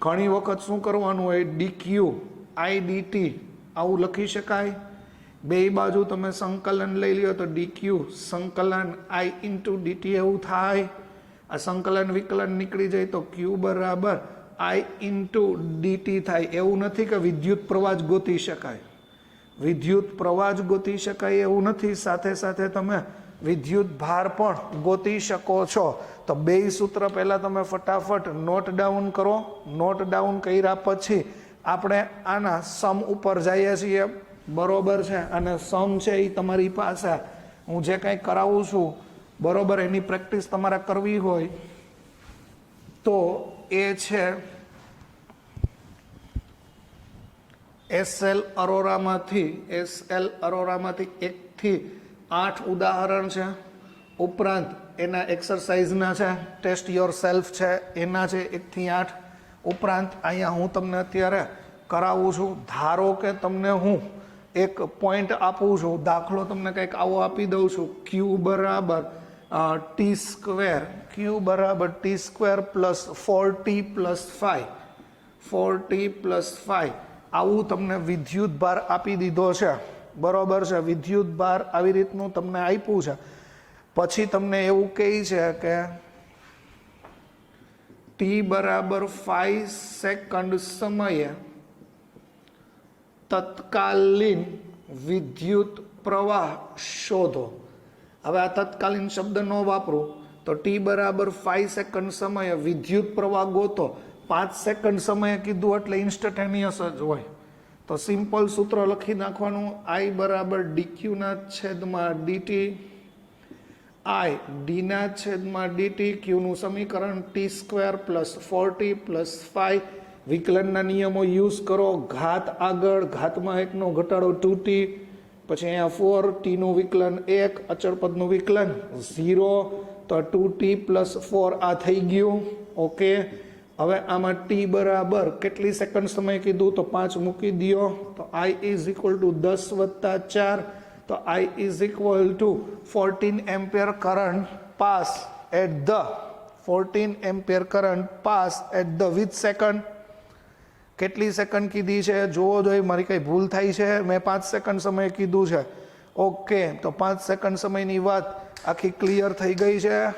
ઘણી વખત શું કરવાનું હોય, ડીક્યુ આઈ ડીટી આવું લખી શકાય. બે બાજુ તમે સંકલન લઈ લ્યો તો ડીક્યુ સંકલન આઈ ઇન્ટુ ડીટી એવું થાય. આ સંકલન વિકલન નીકળી જાય તો ક્યુ બરાબર આઈ ઇન્ટુ ડીટી થાય. એવું નથી કે વિદ્યુત પ્રવાહ જ ગોતી શકાય, વિદ્યુત પ્રવાહ જ ગોતી શકાય એવું નથી, સાથે સાથે તમે વિદ્યુત ભાર પણ ગોતી શકો છો. તો બે સૂત્ર પહેલાં તમે ફટાફટ નોટ ડાઉન કરો. નોટ ડાઉન કર્યા પછી આપણે આના સમ ઉપર જઈએ છીએ, બરોબર છે. અને સમ છે એ તમારી પાસે હું જે કંઈ કરાવું છું, બરોબર, એની પ્રેક્ટિસ તમારે કરવી હોય તો એ છે એસએલ અરોરામાંથી 1 થી 8 ઉદાહરણ છે. ઉપરાંત એના એક્સરસાઇઝના છે, ટેસ્ટ યોર સેલ્ફ છે એના છે 1 થી 8. ઉપરાંત અહીંયા હું તમને અત્યારે કરાવું છું. ધારો કે તમને હું એક પોઈન્ટ આપું છું, દાખલો તમને કંઈક આવો આપી દઉં છું, ક્યુ બરાબર ટી સ્ક્વેર, ક્યુ બરાબર T square plus 4t plus 5, 4t plus 5 આવું તમને વિદ્યુત ભાર આપી દીધો છે, બરોબર છે. વિદ્યુત ભાર આવી રીતનું તમને આપ્યું છે. પછી તમને એવું કહે છે કે ટી બરાબર 5 સેકન્ડ સમયે તત્કાલીન વિદ્યુત પ્રવાહ શોધો. હવે આ તત્કાલીન શબ્દ ન વાપરું તો ટી બરાબર 5 સેકન્ડ સમયે વિદ્યુત પ્રવાહ ગોતો. 5 સેકન્ડ સમયે કીધું એટલે ઇન્સ્ટન્ટેનિયસ જ હોય. તો સિમ્પલ સૂત્ર લખી નાખવાનું, આઈ બરાબર ડીક્યુના છેદમાં ડીટી, આઈ ડીના છેદમાં ડીટી, ક્યુનું સમીકરણ T square plus 4t plus 5. વિકલનના નિયમો યુઝ કરો, ઘાત આગળ, ઘાતમાં 1નો ઘટાડો 2t, પછી અહીંયા 4tનું વિકલન 1, અચળ પદનું વિકલન 0, તો 2t પ્લસ 4 આ થઈ ગયું. ઓકે, હવે આમાં ટી બરાબર કેટલી સેકન્ડ સમય કીધું તો 5 મૂકી દો. તો આઈ ઇઝ ઇક્વલ ટુ 10 વત્તા 4, તો I is equal to 14 ampere current pass at the 14 ampere current pass at the with second. કેટલી સેકન્ડ કીધી છે જોવો જોઈએ, મારી કંઈ ભૂલ થાય છે, મેં 5 સેકન્ડ સમય કીધું છે. ઓકે, તો 5 સેકન્ડ સમયની વાત આખી ક્લિયર થઈ ગઈ છે.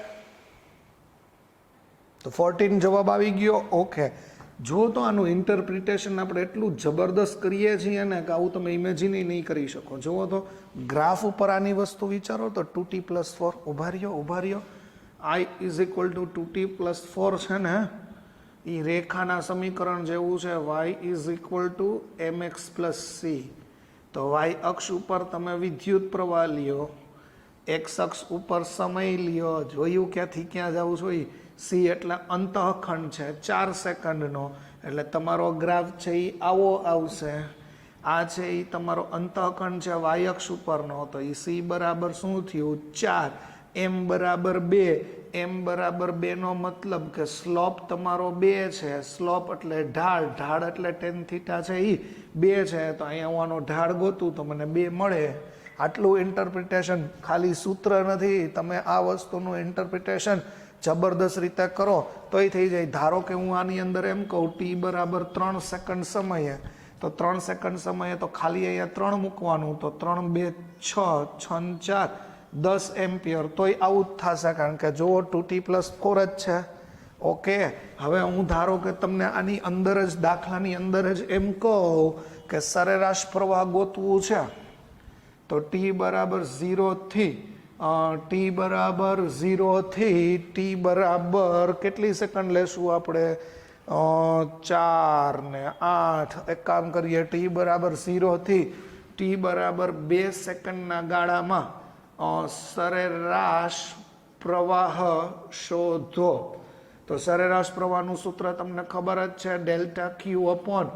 તો 14 જવાબ આવી ગયો. ઓકે, જો તો આનું ઇન્ટરપ્રિટેશન આપણે એટલું જબરદસ્ત કરીએ છીએ ને કે આવું તમે ઇમેજિન નહીં કરી શકો. જુઓ તો ગ્રાફ ઉપર આની વસ્તુ વિચારો તો 2t પ્લસ 4, ઉભા રહ્યો, I is equal to 2t plus 4 છે ને, એ રેખાના સમીકરણ જેવું છે. Y is equal to mx plus C. તો વાય અક્ષ ઉપર તમે વિદ્યુત પ્રવાહ લ્યો, એક્સ અક્ષ ઉપર સમય લ્યો, જોયું ક્યાંથી ક્યાં જવું જોઈએ. સી એટલે અંતઃખંડ છે 4 સેકન્ડનો, એટલે તમારો ગ્રાફ છે એ આવો આવશે. આ છે એ તમારો અંતઃખંડ છે વાય અક્ષ ઉપરનો, તો એ સી બરાબર શું થયું 4, એમ બરાબર 2. એમ બરાબર 2 નો મતલબ કે સ્લોપ તમારો 2 છે. સ્લોપ એટલે ઢાળ, ઢાળ એટલે ટેન થીટા છે એ 2 છે. તો અહીંયા હું આનો ઢાળ ગોતું તો મને 2 મળે. આટલું ઇન્ટરપ્રિટેશન, ખાલી સૂત્ર નથી, તમે આ વસ્તુનું ઇન્ટરપ્રિટેશન જબરદસ્ત રીતે કરો તોય થઈ જાય. ધારો કે હું આની અંદર એમ કહું ટી બરાબર 3 સેકન્ડ સમયે, તો 3 સેકન્ડ સમયે તો ખાલી અહીંયા 3 મૂકવાનું, તો 3 2 6, 6 4 10 એમ્પિયર, તોય આવું જ થશે, કારણ કે જુઓ 2t પ્લસ 4 જ છે. ઓકે, હવે હું ધારો કે તમને આની અંદર જ, દાખલાની અંદર જ એમ કહું કે સરેરાશ પ્રવાહ ગોતવું છે, તો ટી બરાબર 0 થી ટી બરાબર કેટલી સેકન્ડ લેશું આપણે, 4 ને 8. એક કામ કરીએ, t બરાબર 0 થી t બરાબર 2 સેકન્ડના ગાળામાં સરેરાશ પ્રવાહ શોધો. તો સરેરાશ પ્રવાહનું સૂત્ર તમને ખબર જ છે, ડેલ્ટા ક્યુ upon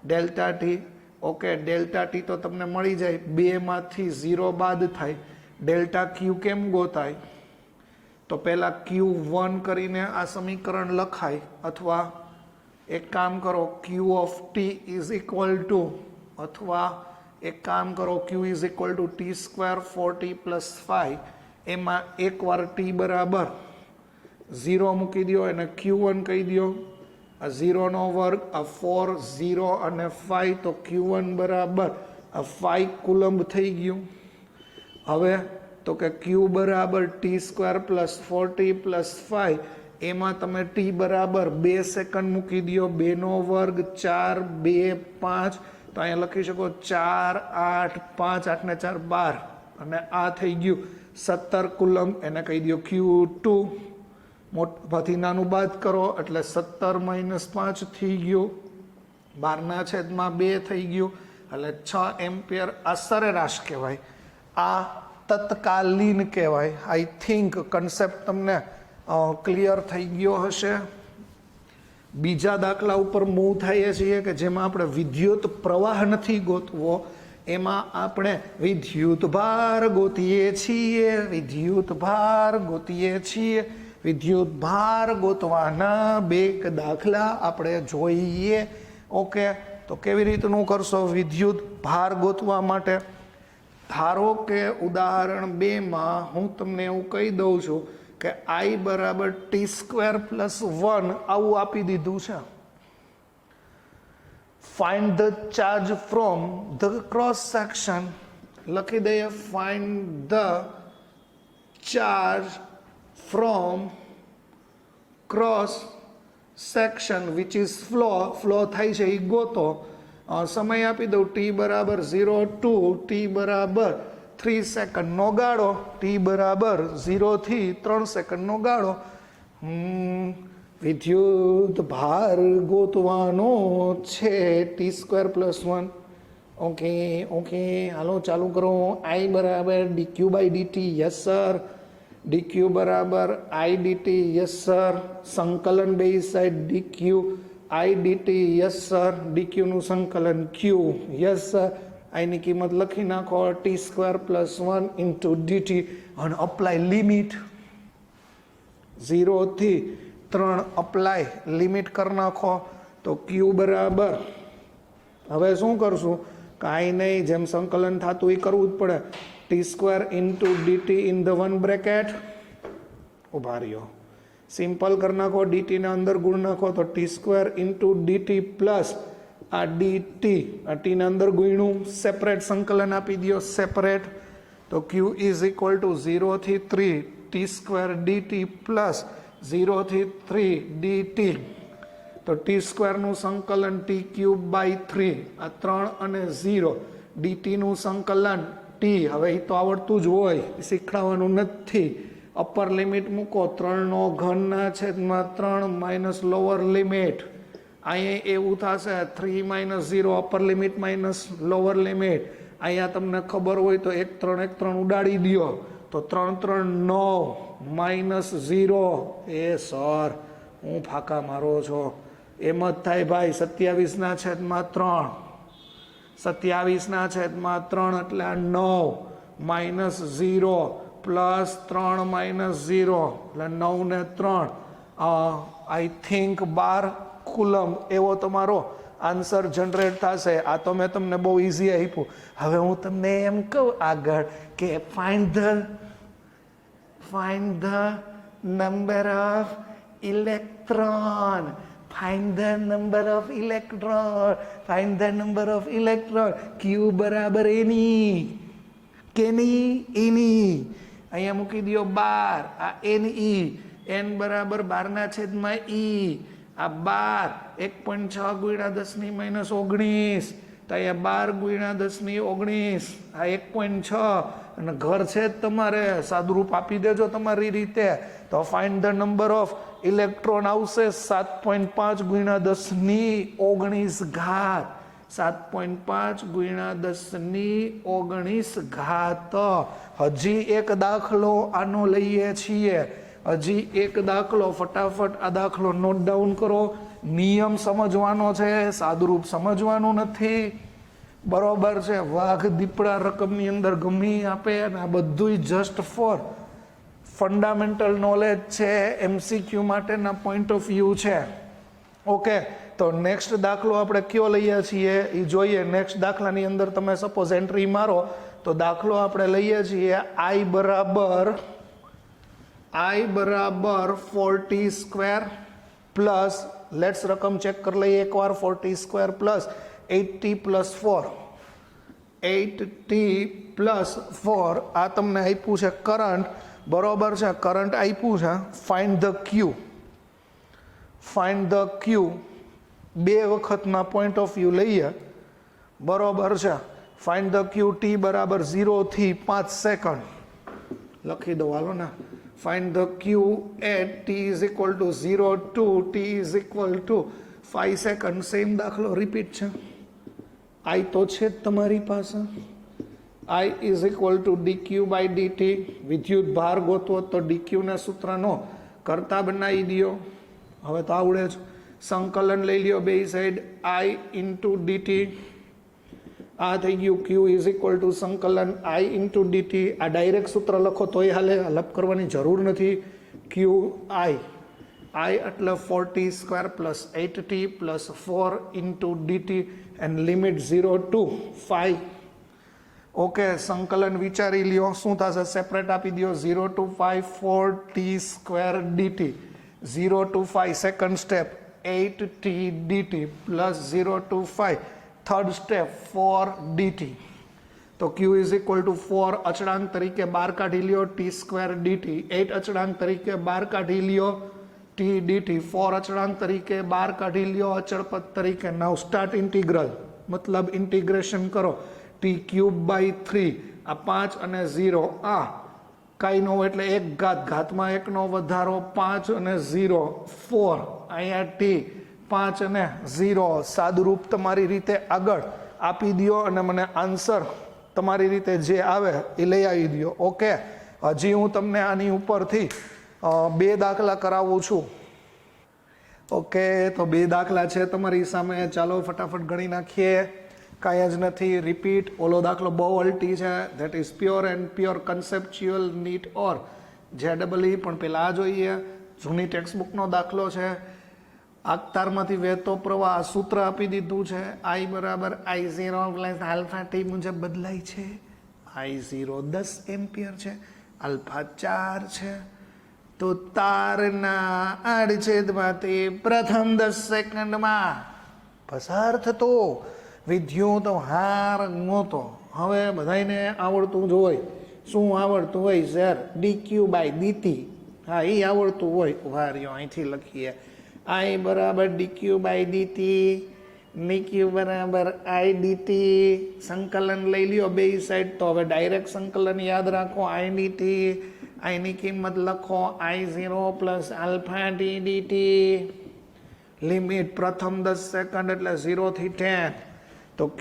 delta T. Okay, delta T તો તમને મળી જાય, 2 માંથી 0 બાદ થાય. ડેલ્ટા ક્યુ કેમ ગોતાય? તો પહેલા Q1 કરીને આ સમીકરણ લખાય, અથવા એક કામ કરો, Q of T is equal two, અથવા એક કામ કરો, Q is equal two T square 4t plus 5. એમાં એકવાર ટી બરાબર 0 મૂકી દો અને Q1 કહી દો. આ 0 નો વર્ગ, આ 4, 0 અને 5, તો Q1 બરાબર આ 5 કુલંબ થઈ ગયું. હવે તો કે Q બરાબર T square plus 4t plus 5, એમાં તમે ટી બરાબર 2 સેકન્ડ મૂકી દો. 2 નો વર્ગ 4, 2, 5, તો અહીંયા લખી શકો 4, 8, 5, 8 ને 4 12, અને આ થઈ ગયું 17 કુલંબ. એને કહી દો Q2. મોટાથી નાનું બાદ કરો એટલે 17 માઇનસ 5 થઈ ગયું, 12/2 થઈ ગયું, એટલે 6 એમ્પિયર. આ સરેરાશ કહેવાય, આ તત્કાલીન કહેવાય. આઈ થિંક કન્સેપ્ટ તમને ક્લિયર થઈ ગયો હશે. બીજા દાખલા ઉપર મૂવ થઈએ છીએ કે જેમાં આપણે વિદ્યુત પ્રવાહ નથી ગોતવો, એમાં આપણે વિદ્યુત ભાર ગોતીએ છીએ. વિદ્યુત ભાર ગોતીએ છીએ. વિદ્યુત ભાર ગોતવાના 2 દાખલા આપણે જોઈએ. ઓકે, તો કેવી રીતનું કરશો વિદ્યુત ભાર ગોતવા માટે? ધારો કે ઉદાહરણ 2 માં હું તમને એવું કહી દઉં છું કે I બરાબર ટી સ્ક્વેર પ્લસ 1 આવું આપી દીધું છે. Find the charge from the cross section. લખી દઈએ, find the charge from cross section which is flow થાય છે એ ગોતો. સમય આપી દઉં, ટી બરાબર 0 ટુ ટી બરાબર 3 સેકન્ડનો ગાળો. ટી બરાબર 0 થી 3 સેકન્ડનો ગાળો. વિદ્યુત ભાર ગોતવાનો છે ટી સ્ક્વેર પ્લસ 1. ઓકે, હાલો ચાલુ કરો. I બરાબર dq by dt, yes sir. dq બરાબર I dt, યસ સર. સંકલન બે side dq I dt, yes sir. dq નું સંકલન q, યસ સર. I ની કિંમત લખી નાખો, T square plus 1 into dt, અને અપ્લાય લિમિટ 0 થી 3 અપ્લાય લિમિટ કરી નાખો. તો q બરાબર, હવે શું કરશું? કાંઈ નહીં, જેમ સંકલન થતું એ કરવું જ પડે. T square into DT in the 1 bracket. ઉભા રહ્યો, સિમ્પલ કરી નાખો. ડીટીને અંદર ગુણ નાખો તો T square into DT plus આ ડીટી, આ ટીને અંદર ગુણ્યું, સેપરેટ સંકલન આપી દો, સેપરેટ. તો ક્યુ ઇઝ ઇક્વલ ટુ 0 થી 3 ટી સ્ક્વેર ડીટી પ્લસ 0 થી 3 ડીટી. તો ટી સ્ક્વેરનું સંકલન ટી ક્યુબ બાય 3, આ 3 અને 0. ડીટીનું સંકલન ટી, હવે એ તો આવડતું જ હોય, શીખડાવવાનું નથી. અપર લિમિટ મૂકો, 3 ઘનના છેદમાં 3 માઇનસ લોઅર લિમિટ. અહીંયા એવું થશે 3 minus 0 upper limit minus lower limit. અહીંયા તમને ખબર હોય તો 1 3 ઉડાડી દો, તો 3 3 9 માઇનસ 0. એ સર હું ફાંકા મારો છો, એમ જ થાય ભાઈ. 27 ના છેદમાં 3, 27 ના છેદમાં 3 એટલે આ 9 માઇનસ 0 પ્લસ 3 માઇનસ 0 એટલે 9 ને 3, આઈ થિંક 12 કુલમ એવો તમારો આન્સર જનરેટ થશે. આ તો મેં તમને બહુ ઇઝી આપ્યું. હવે હું તમને એમ કહું આગળ કે find the number of electron. Find the number of electron. Find the number of electron. Q બરાબર એની કેની એની. અહીંયા મૂકી દો 12, આ NE. N બરાબર 12 ના છેદમાં E. આ 12 1.6 ગુણ્યા 10 ની માઇનસ 19. તો અહીંયા 12 ગુણ્યા 10 ની 19, આ 1.6. અને ઘર છે જ તમારે, સાદુરૂપ આપી દેજો તમારી રીતે. તો find the number of electron આવશે 7.5 ગુણ્યા 10⁻19 ઘાત. 7.5 ગુણ્યા 10⁻19 ઘાત. હજી એક દાખલો આનો લઈએ છીએ. હજી એક દાખલો, ફટાફટ આ દાખલો નોટ ડાઉન કરો. નિયમ સમજવાનો છે, સાદુરૂપ સમજવાનું નથી. બરોબર છે. વાઘ દીપડા રકમની અંદર ગમી આપે, અને આ બધું જસ્ટ ફોર ફંડામેન્ટલ નોલેજ છે, MCQ માટેના પોઈન્ટ ઓફ વ્યૂ છે. ઓકે, તો નેક્સ્ટ દાખલો આપણે કયો લઈએ છીએ એ જોઈએ. નેક્સ્ટ દાખલાની અંદર તમે સપોઝ એન્ટ્રી મારો તો દાખલો આપણે લઈએ છીએ I બરાબર 40 સ્ક્વેર પ્લસ, લેટ્સ રકમ ચેક કરી લઈએ એકવાર. 40 square plus 8t plus 4, 8t plus 4. આ તમને આપ્યું છે કરંટ. બરોબર છે, કરંટ આપ્યું છે. Find the Q. Find the ક્યુ બે વખતના પોઈન્ટ ઓફ વ્યૂ લઈએ. બરોબર છે. ફાઇન્ડ ધ ક્યુ t બરાબર 0 થી 5 સેકન્ડ લખી દો હાલો ને. Find the Q at t is equal to 0 to t is equal to 5 second. સેમ દાખલો રિપીટ છે. I તો છે જ તમારી પાસે. I is equal to dq by dt. વિદ્યુત ભાર ગોતવો તો dq ના સૂત્રનો કરતા બનાવી દો. હવે તો આવડે જ. સંકલન લઈ લ્યો બે સાઈડ. I into dt. આ થઈ ગયું q ઇઝ ઇક્વલ ટુ સંકલન I ઇન્ટુ dt. આ ડાયરેક્ટ સૂત્ર લખો તોય હાલે, લપ કરવાની જરૂર નથી. q I એટલે 40 square plus 8t plus 4 into dt and limit 0 to 5. Okay, સંકલન વિચારી લ્યો શું થશે. સેપરેટ આપી દો. 0 to 5 4t square dt. 0 to 5 second step 8t dt plus 0 to 5 third step 4 dt. તો q ઇઝ ઇક્વલ ટુ 4 અચળાંક તરીકે બહાર કાઢી લ્યો t સ્ક્વેર dt. 8 અચળાંક તરીકે બહાર કાઢી લ્યો t dt. 4 અચળાંક તરીકે બહાર કાઢી લ્યો અચળ પદ તરીકે. નાવ સ્ટાર્ટ ઇન્ટિગ્રલ, મતલબ ઇન્ટિગ્રેશન કરો. t cube by 3. આ 5 અને 0 આ કાંઈ ન હોય એટલે એક ઘાત, ઘાતમાં એકનો વધારો 5 અને 0 4. અહીંયા t 5 અને 0. સાદુરૂપ તમારી રીતે આગળ આપી દો અને મને આન્સર તમારી રીતે જે આવે એ લઈ આવી દો. ઓકે, હજી હું તમને આની ઉપરથી 2 દાખલા કરાવું છું. ઓકે, તો 2 દાખલા છે તમારી સામે. ચાલો ફટાફટ ગણી નાખીએ. કાંઈ જ નથી. રિપીટ. ઓલો દાખલો બહુ અલ્ટી છે. That is pure and pure conceptual NEET or JEE. પણ પહેલાં આ જોઈએ. જૂની ટેક્સ્ટબુકનો દાખલો છે. આકતારમાંથી વહેતો પ્રવાહ સૂત્ર આપી દીધું છે. I બરાબર I0 પ્લસ આલ્ફા t મુજબ બદલાય છે. I0 10 એમ્પિયર છે, આલ્ફા 4 છે. તો તારના આડછેદમાંથી પ્રથમ 10 સેકન્ડમાં પસાર થતો વિદ્યુત હાર ગોતો. હવે બધાને આવડતું જ હોય. શું આવડતું હોય સર? dq by dt. હા, એ આવડતું હોય. ઉભા રહ્યો, અહીંથી લખીએ. I બરાબર dq બાય dt, dq બરાબર I dt. સંકલન લઈ લ્યો બે સાઈડ. તો હવે ડાયરેક્ટ સંકલન યાદ રાખો. I dt. I ની કિંમત લખો I0 plus alpha t dt. Limit પ્રથમ 10 સેકન્ડ એટલે 0 થી 10. તો q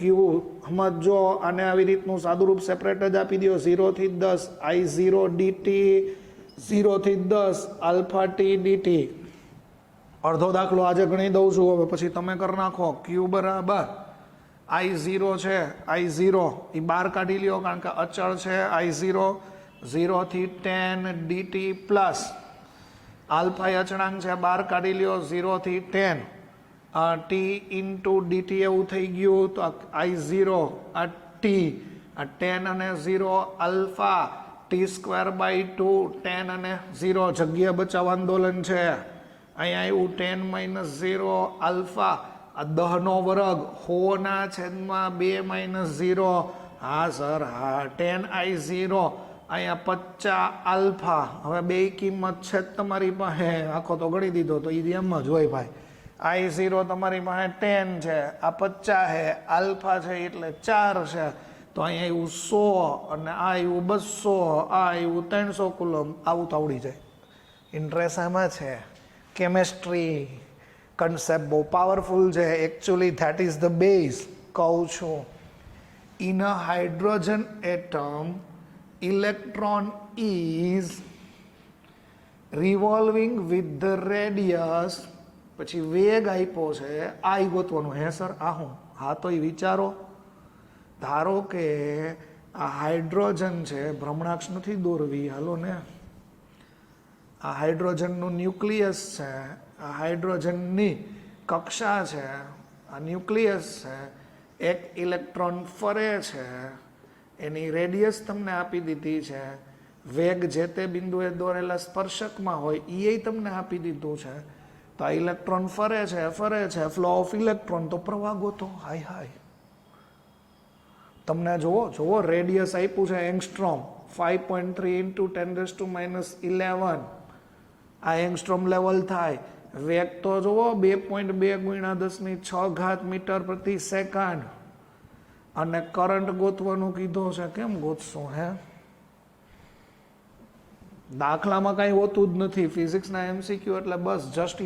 સમજો, આને આવી રીતનું સાદુરૂપ સેપરેટ જ આપી દો. 0 થી 10 I0 dt. 0 થી 10 આલ્ફા t dt. અડધો દાખલો આજે ગણી દઉં છું. હવે પછી તમે કરી નાખો. q બરાબર I0 છે. I0 એ બહાર કાઢી લ્યો કારણ કે અચળ છે. I0 0 થી 10 dt પ્લસ આલ્ફા અચળાંક છે, બહાર કાઢી લ્યો 0 થી 10 t ઇન્ટુ dt એવું થઈ ગયું. તો I0 આ t, આ 10 અને 0 આલ્ફા t સ્ક્વેર બાય 2. 10 અને 0 જગ્યા બચાવ આંદોલન છે. અહીંયા આવ્યું 10 માઇનસ 0 આલ્ફા. આ 10નો વર્ગ હોના છેદમાં 2 માઇનસ 0. હા સર, હા. 10 I0 અહીંયા 50 આલ્ફા. હવે બે કિંમત છે તમારી પાસે. આખો તો ગણી દીધો તો એ એમ જ હોય ભાઈ. I0 તમારી પાસે 10 છે, આ 50 છે, આલ્ફા છે એટલે 4 છે. તો અહીંયા આવ્યું 100 અને આ આવ્યું 200, આ આવ્યું 300 કુલમ. આવું તો આવડી જાય. ઇન્ટરેસ્ટ આમાં છે. કેમેસ્ટ્રી કન્સેપ્ટ બહુ પાવરફુલ છે. Actually that is the base. કહું છું, in a hydrogen atom electron is revolving with the radius. પછી વેગ આપ્યો છે, આ ગોતવાનું. હે સર આ હું? હા તો એ વિચારો. ધારો કે આ હાઇડ્રોજન છે, ભ્રમણાક્ષ નથી દોરવી, હાલો ને. આ હાઇડ્રોજનનું ન્યુક્લિયસ છે, આ હાઇડ્રોજનની કક્ષા છે, આ ન્યુક્લિયસ છે. એક ઇલેક્ટ્રોન ફરે છે, એની રેડિયસ તમને આપી દીધી છે. વેગ જે તે બિંદુએ દોરેલા સ્પર્શકમાં હોય એ તમને આપી દીધું છે. તો આ ઇલેક્ટ્રોન ફરે છે, ફ્લો ઓફ ઇલેક્ટ્રોન. તો પ્રવાહ ગોતો. હાય હાય, તમને જુઓ રેડિયસ આપ્યું છે એંગસ્ટ્રોમ 5.3 × 10⁻11. આ એંગસ્ટ્રોમ લેવલ થાય. વેગ તો જુઓ 2.2 × 10⁶ મીટર પ્રતિ સેકન્ડ. અને કરંટ ગોતવાનું કીધું છે. કેમ ગોતશું હે? દાખલામાં કાંઈ હોતું જ નથી. ફિઝિક્સના MCQ એટલે બસ જસ્ટ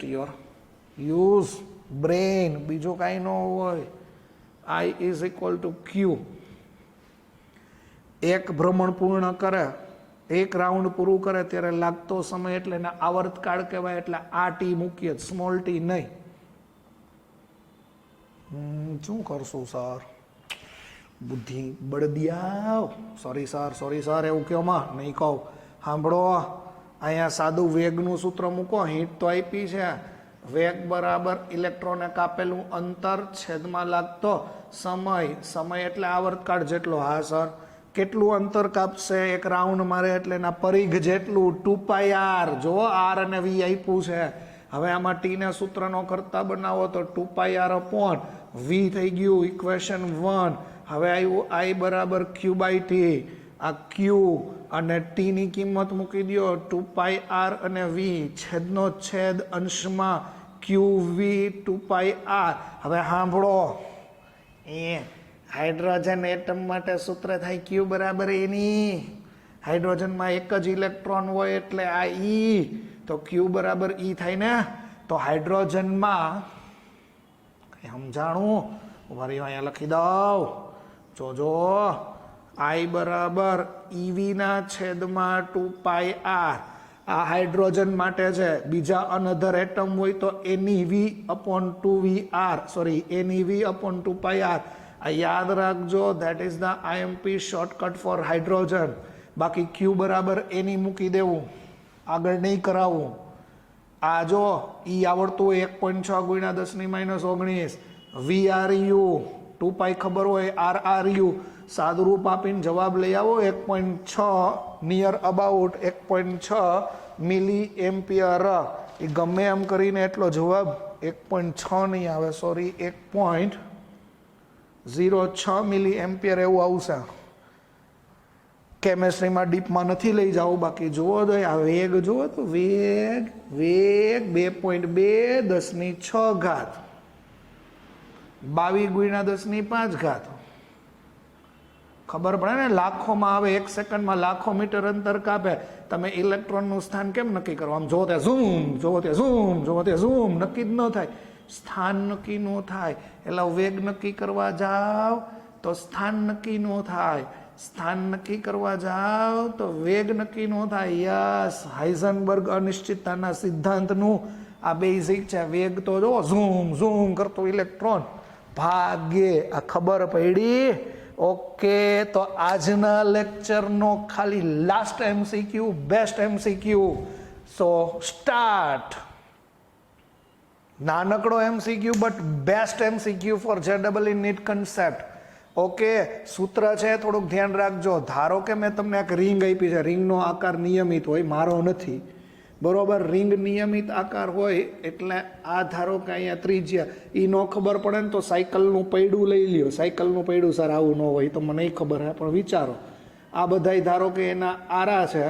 યોર યુઝ બ્રેઇન, બીજું કાંઈ ન હોય. I = Q. એક ભ્રમણ પૂર્ણ કરે, એક રાઉન્ડ પૂરું કરે ત્યારે લાગતો સમય એટલે એને આવર્તકાળ કહેવાય. એટલે આ ટી મૂકીએ, સ્મોલ ટી નહીં. શું કરશું સર? બુદ્ધિ બળદિયા. સોરી સર એવું કહો માં નહીં કહું. સાંભળો, અહીંયા સાદું વેગનું સૂત્ર મૂકો. હીટ તો આપી છે. વેગ બરાબર ઇલેક્ટ્રોને કાપેલું અંતર છેદમાં લાગતો સમય એટલે આવર્તકાળ જેટલો. હા સર, કેટલું અંતર કાપશે? એક રાઉન્ડ મારે એટલે એના પરિઘ જેટલું 2πr. જો r અને v આપ્યું છે. હવે આમાં ટી ને સૂત્રનો કરતા બનાવો તો 2πr/v થઈ ગયું ઇક્વેશન 1. હવે આવ્યું I બરાબર Q/T. આ Q અને T ની કિંમત મૂકી દો. 2πr અને v છેદનો છેદ અંશમાં QV 2πr. હવે સાંભળો, હાઇડ્રોજન એટમ માટે સૂત્ર થાય Q બરાબર એની. હાઇડ્રોજનમાં એક જ ઇલેક્ટ્રોન હોય એટલે આ E, તો Q બરાબર E થાય ને. તો હાઇડ્રોજનમાં સમજાણું ઉભારી અહીંયા લખી દઉં. જોજો, I બરાબર EV ના છેદમાં 2πr. આ હાઇડ્રોજન માટે છે. બીજા અનધર એટમ હોય તો NeV/2VR, NeV/2πr. આ યાદ રાખજો. That is the IMP shortcut for hydrogen. બાકી Q બરાબર એની મૂકી દેવું, આગળ નહીં કરાવવું. આ જો E આવડતું હોય 1.6 × 10⁻19. VRU 2π ખબર હોય, RRU સાદુરૂપ આપીને જવાબ લઈ આવો. 1.6 નિયર અબાઉટ 1.6 મિલી એમ્પિયર. એ ગમે એમ કરીને એટલો જવાબ 1.6 નહીં આવે, સોરી 1.06 મિલી એમ્પિયર એવું આવશે. કેમેસ્ટ્રીમાં ડીપમાં નથી લઈ જાવ. બાકી જુઓ તો આ વેગ જુઓ તો વેગ 2.2 10⁶ 22 × 10⁵. ખબર પડે ને, લાખોમાં આવે. 1 સેકન્ડમાં લાખો મીટર અંતર કાપે. તમે ઇલેક્ટ્રોનનું સ્થાન કેમ નક્કી કરો? આમ જો તે ઝૂમ નક્કી જ ન થાય. સ્થાન નક્કી ન થાય. એટલે વેગ નક્કી કરવા જાવ તો સ્થાન નક્કી ન થાય. સ્થાન નક્કી કરવા જાવ તો વેગ નક્કી ન થાય. યસ, હાઇઝનબર્ગ અનિશ્ચિતતાના સિદ્ધાંતનું આ બેઝિક છે. વેગ તો જો ઝૂમ કરતો ઇલેક્ટ્રોન ભાગ્યે. આ ખબર પડી? ઓકે, તો આજના લેક્ચરનો ખાલી last MCQ, best MCQ. So start. નાનકડો MCQ but best MCQ for JEE NEET concept. Okay, સૂત્ર છે, થોડુંક ધ્યાન રાખજો. ધારો કે મેં તમને એક રિંગ આપી છે. રિંગનો આકાર નિયમિત હોય, મારો નથી, બરોબર? રિંગ નિયમિત આકાર હોય એટલે આ ધારો કે અહીંયા ત્રિજ્યા એ ન ખબર પડે ને તો સાયકલનું પૈડું લઈ લ્યો. સાયકલનું પૈડું સર આવું ન હોય તો મને નહીં ખબર હે, પણ વિચારો. આ બધાય ધારો કે એના આરા છે,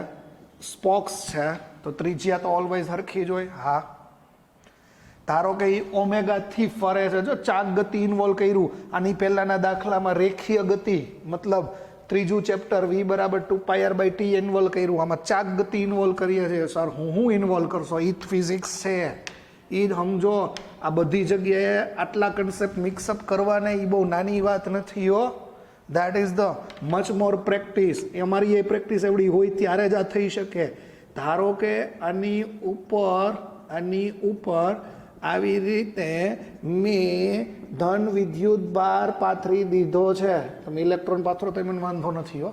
સ્પોક્સ છે, તો ત્રિજ્યા તો ઓલવેઝ હરખી જ હોય. હા, ધારો કે એ ઓમેગાથી ફરે છે. જો ચાક ગતિ ઇન્વોલ્વ કર્યું, આની પહેલાના દાખલામાં રેખીય ગતિ મતલબ ત્રીજું ચેપ્ટર v બરાબર 2πr/t ઇન્વોલ્વ કર્યું, આમાં ચાક ગતિ ઇન્વોલ્વ કરીએ છીએ. સર હું ઇન્વોલ્વ કરશો? એ જ ફિઝિક્સ છે, એ જ સમજો. આ બધી જગ્યાએ આટલા કન્સેપ્ટ મિક્સઅપ કરવાને એ બહુ નાની વાત નથી હો. That is the much more practice. અમારી એ પ્રેક્ટિસ એવડી હોય ત્યારે જ આ થઈ શકે. ધારો કે આની ઉપર આવી રીતે મેં ધન વિદ્યુત બાર પાથરી દીધો છે. તમે ઇલેક્ટ્રોન પાથરો તો મને વાંધો નથી હો,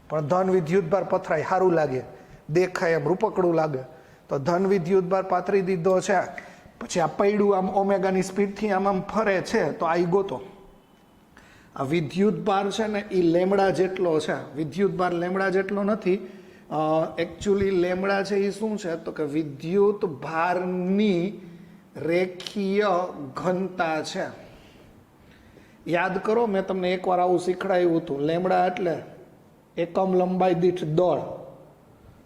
પણ ધન વિદ્યુત બાર પથરાય સારું લાગે, દેખાય, એમ રૂપકડું લાગે. તો ધન વિદ્યુત બાર પાથરી દીધો છે, પછી આ પૈડું આમ ઓમેગાની સ્પીડથી આમ ફરે છે. તો આ ગોતો. આ વિદ્યુત બાર છે ને એ લેમડા જેટલો છે. વિદ્યુત બાર લેમડા જેટલો નથી, એકચ્યુઅલી લેમડા છે એ શું છે તો કે વિદ્યુત ભારની રેખીય ઘનતા છે. યાદ કરો, મેં તમને એકવાર આવું શીખડાયું હતું. લેમડા એટલે એકમ લંબાઈ દીઠ દળ.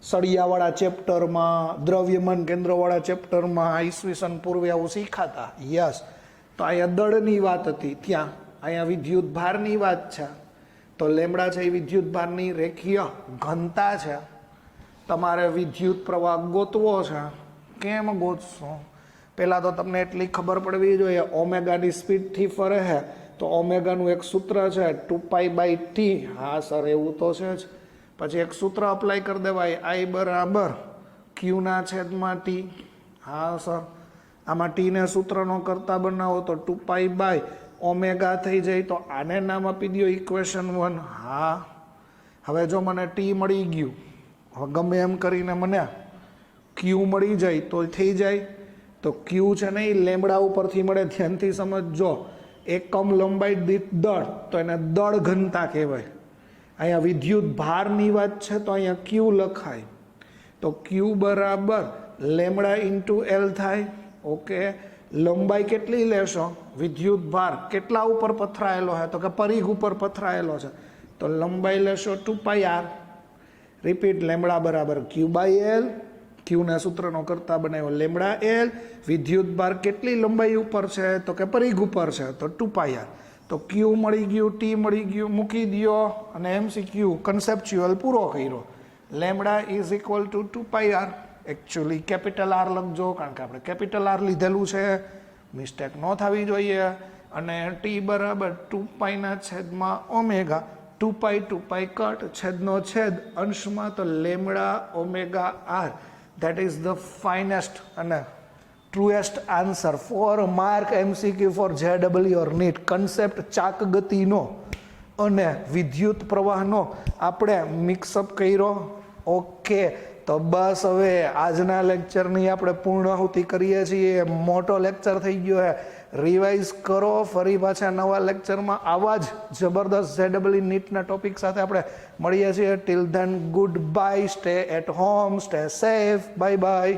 સળિયાવાળા ચેપ્ટરમાં, દ્રવ્યમાન કેન્દ્રવાળા ચેપ્ટરમાં ઈસવીસન પૂર્વે આવું શીખાતા. યસ. તો અહીંયા દળની વાત હતી, ત્યાં અહીંયા વિદ્યુત ભારની વાત છે. તો લેમડા છે એ વિદ્યુત ભારની રેખીય ઘનતા છે. તમારે વિદ્યુત પ્રવાહ ગોતવો છે. કેમ ગોતશો? પહેલાં તો તમને એટલી ખબર પડવી જોઈએ, ઓમેગાની સ્પીડથી ફરે છે તો ઓમેગાનું એક સૂત્ર છે 2π/t. હા સર, એવું તો છે જ. પછી એક સૂત્ર અપ્લાય કરી દેવાય, I બરાબર Q/T. હા સર, આમાં ટીને સૂત્રનો કરતા બનાવો તો 2π/ω થઈ જાય. તો આને નામ આપી દો ઇક્વેશન 1. હા, હવે જો મને ટી મળી ગયું, હવે ગમે એમ કરીને મને ક્યુ મળી જાય તો થઈ જાય. તો ક્યુ છે ને એ લેમડા ઉપરથી મળે. ધ્યાનથી સમજજો. એકમ લંબાઈ દીઠ દળ, તો એને દળ ઘનતા કહેવાય. અહીંયા વિદ્યુત ભારની વાત છે તો અહીંયા ક્યુ લખાય. તો ક્યુ બરાબર લેમડા ઇન્ટુ એલ થાય. ઓકે, લંબાઈ કેટલી લેશો? વિદ્યુત ભાર કેટલા ઉપર પથરાયેલો છે તો કે પરિઘ ઉપર પથરાયેલો છે, તો લંબાઈ લેશો 2πr. રિપીટ, લેમડા બરાબર Q/L. ક્યુના સૂત્રનો કરતા બનાવ્યો લેમડા એલ. વિદ્યુત ભાર કેટલી લંબાઈ ઉપર છે તો કે પરિઘ ઉપર છે, તો 2πr. તો ક્યુ મળી ગયું, ટી મળી ગયું, મૂકી દો અને MCQ કન્સેપ્ચ્યુઅલ પૂરો કર્યો. Lambda is equal to 2πr. Actually capital R લખજો, કારણ કે આપણે કેપિટલ આર લીધેલું છે, મિસ્ટેક ન થવી જોઈએ. અને ટી બરાબર 2π/ω. 2π કટ, છેદનો છેદ અંશમાં, તો lambda omega R. That is the finest and truest answer for mark MCQ for JEE or NEET. Concept ચાક ગતિનો અને વિદ્યુત પ્રવાહનો આપણે મિક્સઅપ કર્યો. ઓકે, તો બસ હવે આજના લેક્ચરની આપણે પૂર્ણાહુતિ કરીએ છીએ. મોટો લેક્ચર થઈ ગયો છે. રિવાઇઝ કરો. ફરી પાછા નવા લેક્ચરમાં આવા જ જબરદસ્ત JEE નીટના ટોપિક સાથે આપણે મળીએ છીએ. Till then, goodbye. Stay at home, stay safe. Bye by.